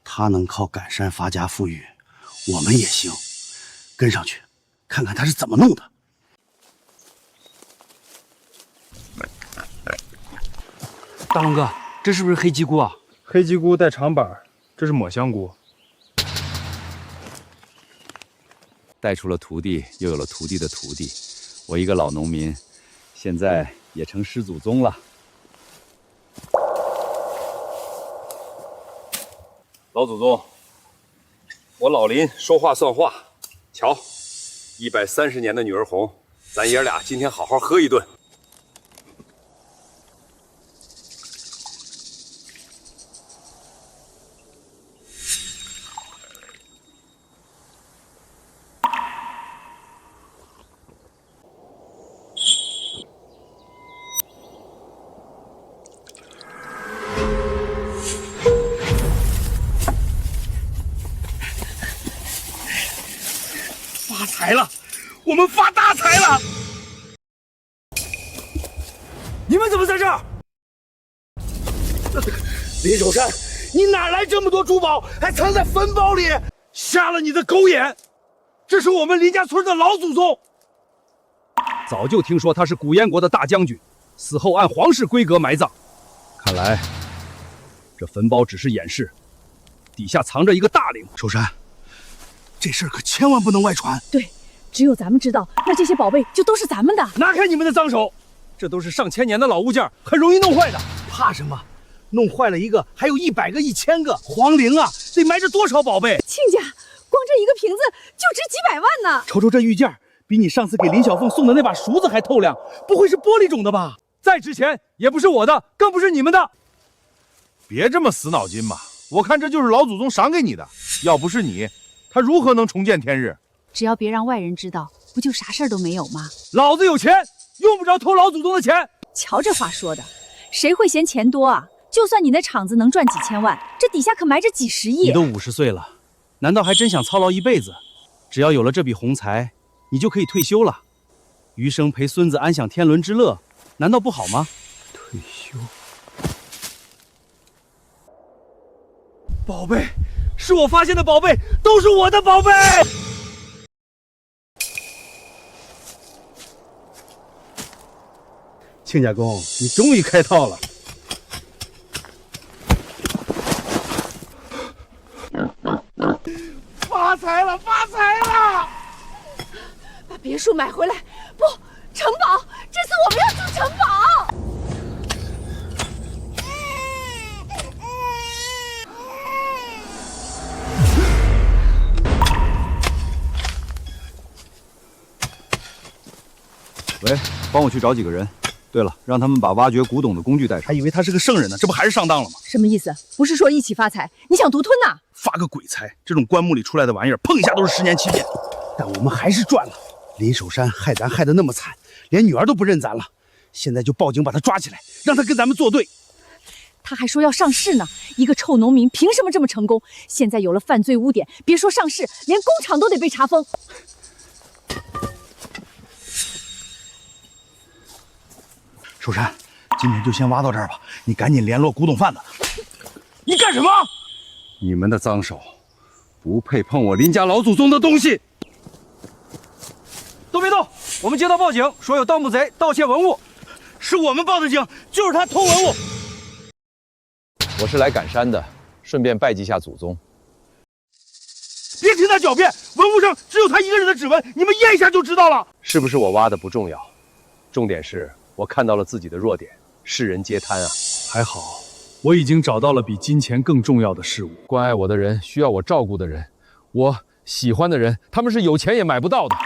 他能靠赶山发家富裕，我们也行，跟上去，看看他是怎么弄的。大龙哥，这是不是黑鸡菇啊？黑鸡菇带长板，这是抹香菇。带出了徒弟，又有了徒弟的徒弟，我一个老农民，现在也成师祖宗了。老祖宗，我老林说话算话。瞧，130年的女儿红，咱爷俩今天好好喝一顿。发财了，我们发大财了！你们怎么在这儿？林守山，你哪来这么多珠宝，还藏在坟包里？瞎了你的狗眼！这是我们林家村的老祖宗。早就听说他是古燕国的大将军，死后按皇室规格埋葬。看来这坟包只是掩饰，底下藏着一个大灵。守山，这事儿可千万不能外传。对，只有咱们知道，那这些宝贝就都是咱们的。拿开你们的脏手！这都是上千年的老物件，很容易弄坏的。怕什么？弄坏了一个，还有100个、1000个。皇陵啊，得埋着多少宝贝？亲家，光这一个瓶子就值几百万呢。瞅瞅这玉件，比你上次给林小凤送的那把梳子还透亮，不会是玻璃种的吧？再值钱也不是我的，更不是你们的。别这么死脑筋嘛！我看这就是老祖宗赏给你的，要不是你，他如何能重见天日？只要别让外人知道，不就啥事儿都没有吗？老子有钱，用不着偷老祖宗的钱。瞧这话说的，谁会嫌钱多啊？就算你那厂子能赚几千万，这底下可埋着几十亿。你都50岁了，难道还真想操劳一辈子？只要有了这笔横财，你就可以退休了，余生陪孙子安享天伦之乐，难道不好吗？退休。宝贝，是我发现的宝贝，都是我的宝贝。亲家公，你终于开套了。发财了，发财了！把别墅买回来，不，城堡，这次我们要住城堡。喂，帮我去找几个人。对了，让他们把挖掘古董的工具带上。还以为他是个圣人呢，这不还是上当了吗？什么意思？不是说一起发财？你想独吞呐？发个鬼财！这种棺木里出来的玩意儿，碰一下都是10年欺骗。但我们还是赚了。林守山害咱害得那么惨，连女儿都不认咱了。现在就报警把他抓起来，让他跟咱们作对。他还说要上市呢，一个臭农民凭什么这么成功？现在有了犯罪污点，别说上市，连工厂都得被查封。守山，今天就先挖到这儿吧，你赶紧联络古董贩子。你干什么？你们的脏手，不配碰我林家老祖宗的东西。都别动！我们接到报警，说有盗墓贼盗窃文物，是我们报的警，就是他偷文物。我是来赶山的，顺便拜祭下祖宗。别听他他狡辩，文物上只有他一个人的指纹，你们验一下就知道了。是不是我挖的不重要，重点是我看到了自己的弱点，世人皆贪啊。还好，我已经找到了比金钱更重要的事物。关爱我的人，需要我照顾的人，我喜欢的人，他们是有钱也买不到的。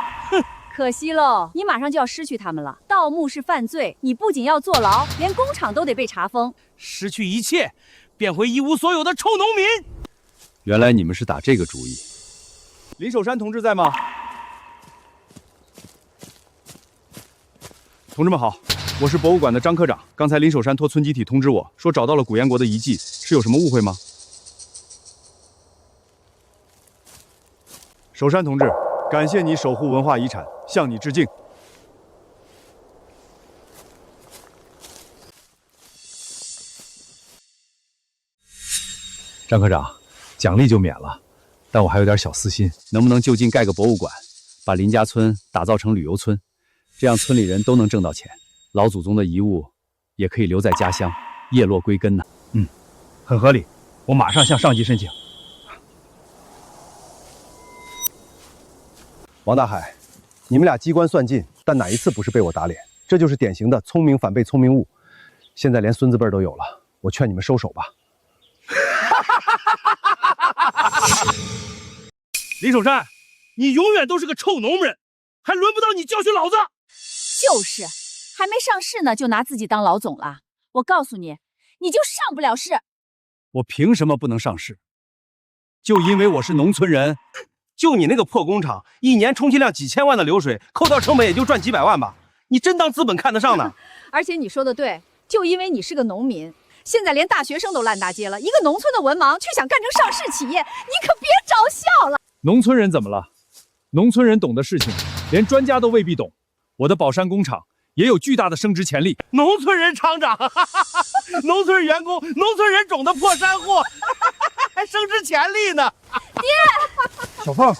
可惜喽，你马上就要失去他们了。盗墓是犯罪，你不仅要坐牢，连工厂都得被查封。失去一切，变回一无所有的臭农民。原来你们是打这个主意。林守山同志在吗？同志们好，我是博物馆的张科长。刚才林守山托村集体通知我说找到了古燕国的遗迹，是有什么误会吗？守山同志，感谢你守护文化遗产，向你致敬。张科长，奖励就免了，但我还有点小私心，能不能就近盖个博物馆，把林家村打造成旅游村，这样村里人都能挣到钱，老祖宗的遗物也可以留在家乡，叶落归根呢。很合理，我马上向上级申请。王大海，你们俩机关算尽，但哪一次不是被我打脸？这就是典型的聪明反被聪明误。现在连孙子辈都有了，我劝你们收手吧。林守山，你永远都是个臭农人，还轮不到你教训老子。就是，还没上市呢，就拿自己当老总了。我告诉你，你就上不了市。我凭什么不能上市？就因为我是农村人。就你那个破工厂，一年充其量几千万的流水，扣掉成本也就赚几百万吧。你真当资本看得上呢？而且你说的对，就因为你是个农民，现在连大学生都烂大街了，一个农村的文盲却想干成上市企业，你可别招笑了。农村人怎么了？农村人懂的事情，连专家都未必懂。我的宝山工厂也有巨大的升值潜力。农村人厂长，农村员工，农村人种的破山货，还升值潜力呢。爹，小凤，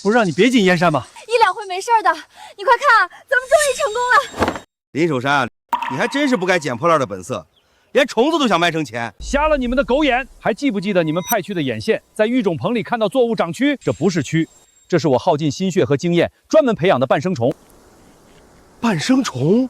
不是让你别进燕山吗？医疗会没事的，你快看，咱们终于成功了。林守山，你还真是不该捡破烂的本色，连虫子都想卖成钱，瞎了你们的狗眼！还记不记得你们派去的眼线，在育种棚里看到作物长蛆？这不是蛆，这是我耗尽心血和经验专门培养的半生虫。半生虫？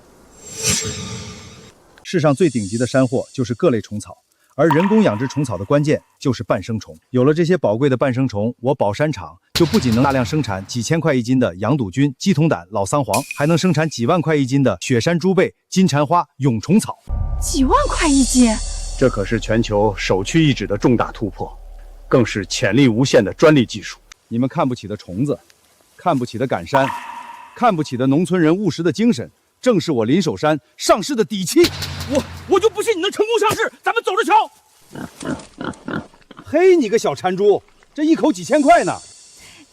世上最顶级的山货就是各类虫草，而人工养殖虫草的关键就是半生虫。有了这些宝贵的半生虫，我宝山厂就不仅能大量生产几千块一斤的羊肚菌、鸡同胆、老桑黄，还能生产几万块一斤的雪山猪背、金蝉花、蛹虫草。几万块一斤，这可是全球首屈一指的重大突破，更是潜力无限的专利技术。你们看不起的虫子，看不起的赶山，看不起的农村人务实的精神，正是我林守山上市的底气。我就不信你能成功上市，咱们走着瞧。嘿，你个小馋猪，这一口几千块呢？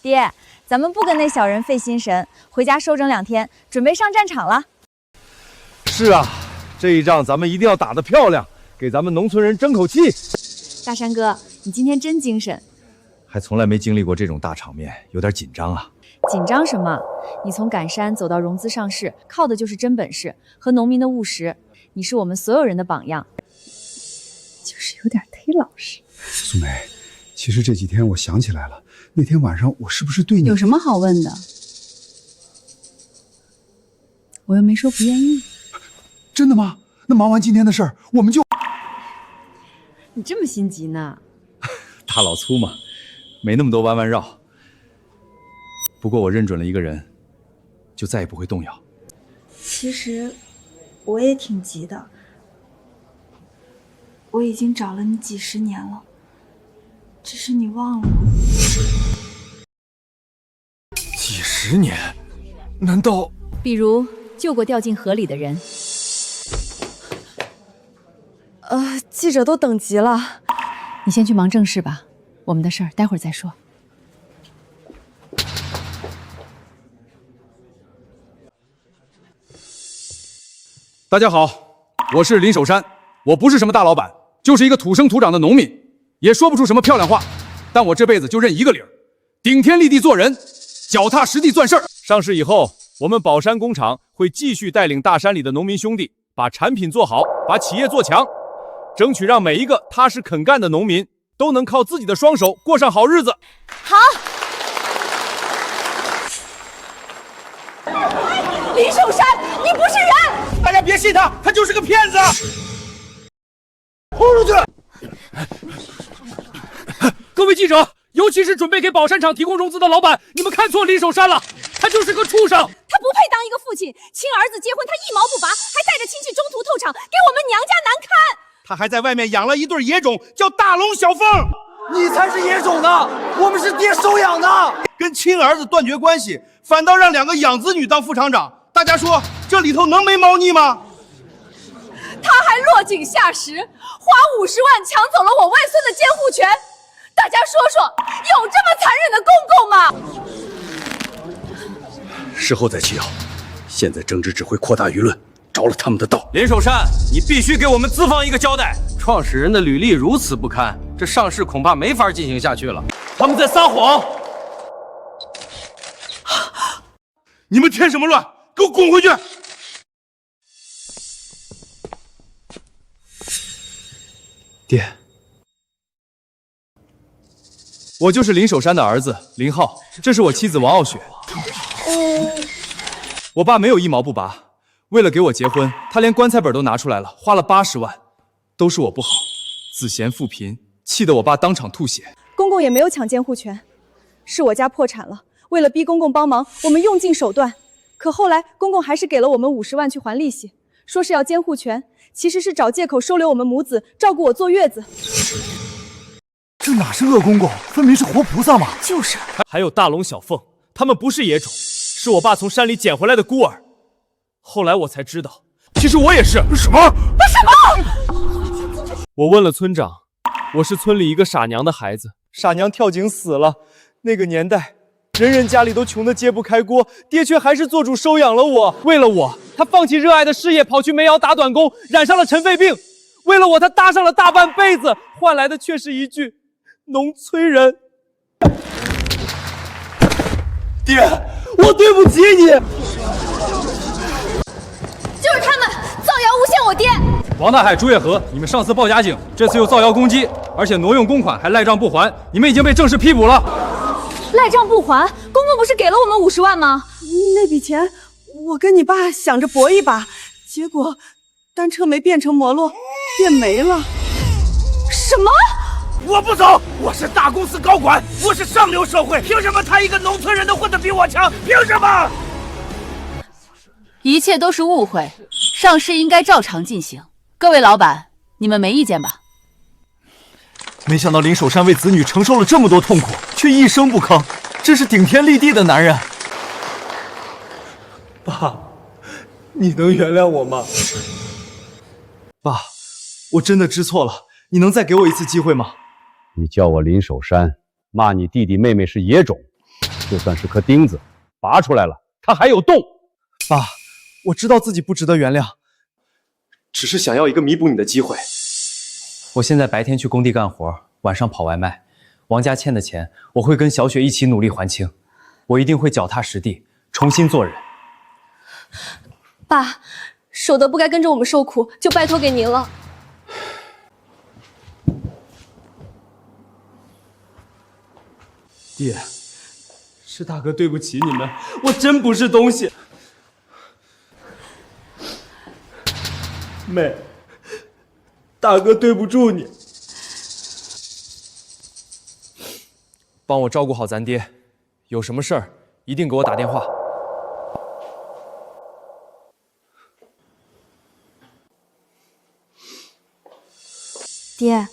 爹，咱们不跟那小人费心神，回家收整2天，准备上战场了。是啊，这一仗咱们一定要打得漂亮，给咱们农村人争口气。大山哥，你今天真精神。还从来没经历过这种大场面，有点紧张啊。紧张什么？你从赶山走到融资上市，靠的就是真本事和农民的务实。你是我们所有人的榜样，就是有点忒老实。苏梅，其实这几天我想起来了，那天晚上我是不是对你有什么好问的？我又没说不愿意。真的吗？那忙完今天的事儿，我们就……你这么心急呢？大老粗嘛，没那么多弯弯绕。不过我认准了一个人，就再也不会动摇。其实我也挺急的，我已经找了你几10年了，只是你忘了。几10年？难道？比如救过掉进河里的人。记者都等急了。你先去忙正事吧，我们的事儿待会儿再说。大家好，我是林守山，我不是什么大老板，就是一个土生土长的农民，也说不出什么漂亮话，但我这辈子就认一个理儿：顶天立地做人，脚踏实地赚事儿。上市以后，我们宝山工厂会继续带领大山里的农民兄弟，把产品做好，把企业做强，争取让每一个踏实肯干的农民都能靠自己的双手过上好日子。好，林守山，你不是人！大家别信他，他就是个骗子！轰出去！各位记者，尤其是准备给宝山厂提供融资的老板，你们看错林守山了，他就是个畜生。他不配当一个父亲，亲儿子结婚他一毛不拔，还带着亲戚中途透场，给我们娘家难堪。他还在外面养了一对野种，叫大龙小凤。你才是野种呢，我们是爹收养的。跟亲儿子断绝关系，反倒让2个养子女当副厂长，大家说这里头能没猫腻吗？他还落井下石，花50万抢走了我外孙的监护权。大家说说，有这么残忍的公公吗？事后再起咬，现在争执只会扩大舆论，着了他们的道。林守山，你必须给我们资方一个交代。创始人的履历如此不堪，这上市恐怕没法进行下去了。他们在撒谎！你们添什么乱？给我滚回去！爹，我就是林守山的儿子林浩，这是我妻子王傲雪。我爸没有一毛不拔，为了给我结婚，他连棺材本都拿出来了，花了80万，都是我不好，子贤父贫，气得我爸当场吐血。公公也没有抢监护权，是我家破产了，为了逼公公帮忙，我们用尽手段，可后来公公还是给了我们50万去还利息，说是要监护权，其实是找借口收留我们母子，照顾我坐月子。这哪是恶公公，分明是活菩萨嘛！就是。还有大龙小凤，他们不是野种，是我爸从山里捡回来的孤儿。后来我才知道，其实我也是。什么？我问了村长，我是村里一个傻娘的孩子，傻娘跳井死了。那个年代，人人家里都穷得揭不开锅，爹却还是做主收养了我。为了我，他放弃热爱的事业，跑去煤窑打短工，染上了尘肺病。为了我，他搭上了大半辈子，换来的却是一句“农村人”。爹，我对不起你。就是他们造谣诬陷我爹。王大海、朱月河，你们上次报假警，这次又造谣攻击，而且挪用公款还赖账不还，你们已经被正式批捕了。赖账不还，公公不是给了我们50万吗？那笔钱我跟你爸想着搏一把，结果单车没变成摩洛，变没了。什么？我不走！我是大公司高管，我是上流社会，凭什么他一个农村人都混得比我强？凭什么？一切都是误会，上市应该照常进行。各位老板，你们没意见吧？没想到林守山为子女承受了这么多痛苦，却一声不吭，真是顶天立地的男人。爸，你能原谅我吗？爸，我真的知错了，你能再给我一次机会吗？你叫我林守山，骂你弟弟妹妹是野种，就算是颗钉子，拔出来了，它还有洞。爸，我知道自己不值得原谅，只是想要一个弥补你的机会。我现在白天去工地干活，晚上跑外卖。王家欠的钱，我会跟小雪一起努力还清。我一定会脚踏实地，重新做人。爸，守德不该跟着我们受苦，就拜托给您了。爹，是大哥对不起你们，我真不是东西。妹，大哥对不住你，帮我照顾好咱爹，有什么事儿一定给我打电话。爹，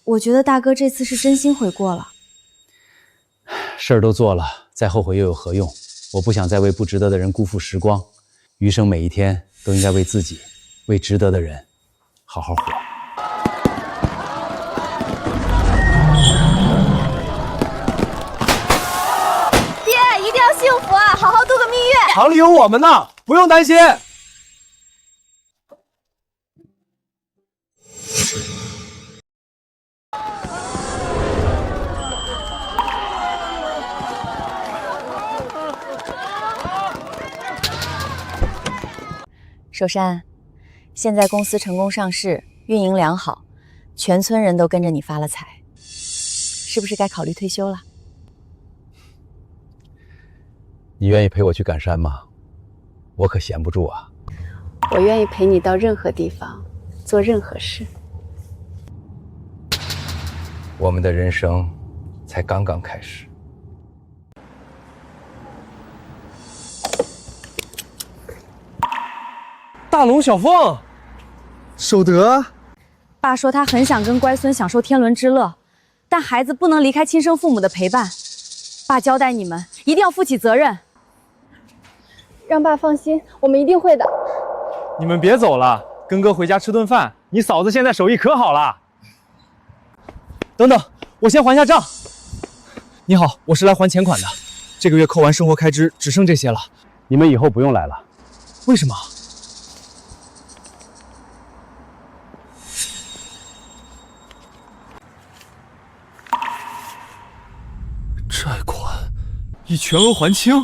我觉得大哥这次是真心悔过了。事儿都做了，再后悔又有何用？我不想再为不值得的人辜负时光，余生每一天都应该为自己，为值得的人好好活。爹，一定要幸福啊，好好度个蜜月。厂里有我们呢，不用担心。守山，现在公司成功上市，运营良好，全村人都跟着你发了财，是不是该考虑退休了？你愿意陪我去赶山吗？我可闲不住啊。我愿意陪你到任何地方，做任何事。我们的人生才刚刚开始。大龙、小凤，守德。爸说他很想跟乖孙享受天伦之乐，但孩子不能离开亲生父母的陪伴。爸交代你们一定要负起责任。让爸放心，我们一定会的。你们别走了，跟哥回家吃顿饭。你嫂子现在手艺可好了。等等，我先还下账。你好，我是来还钱款的。这个月扣完生活开支，只剩这些了。你们以后不用来了。为什么？债款已全额还清。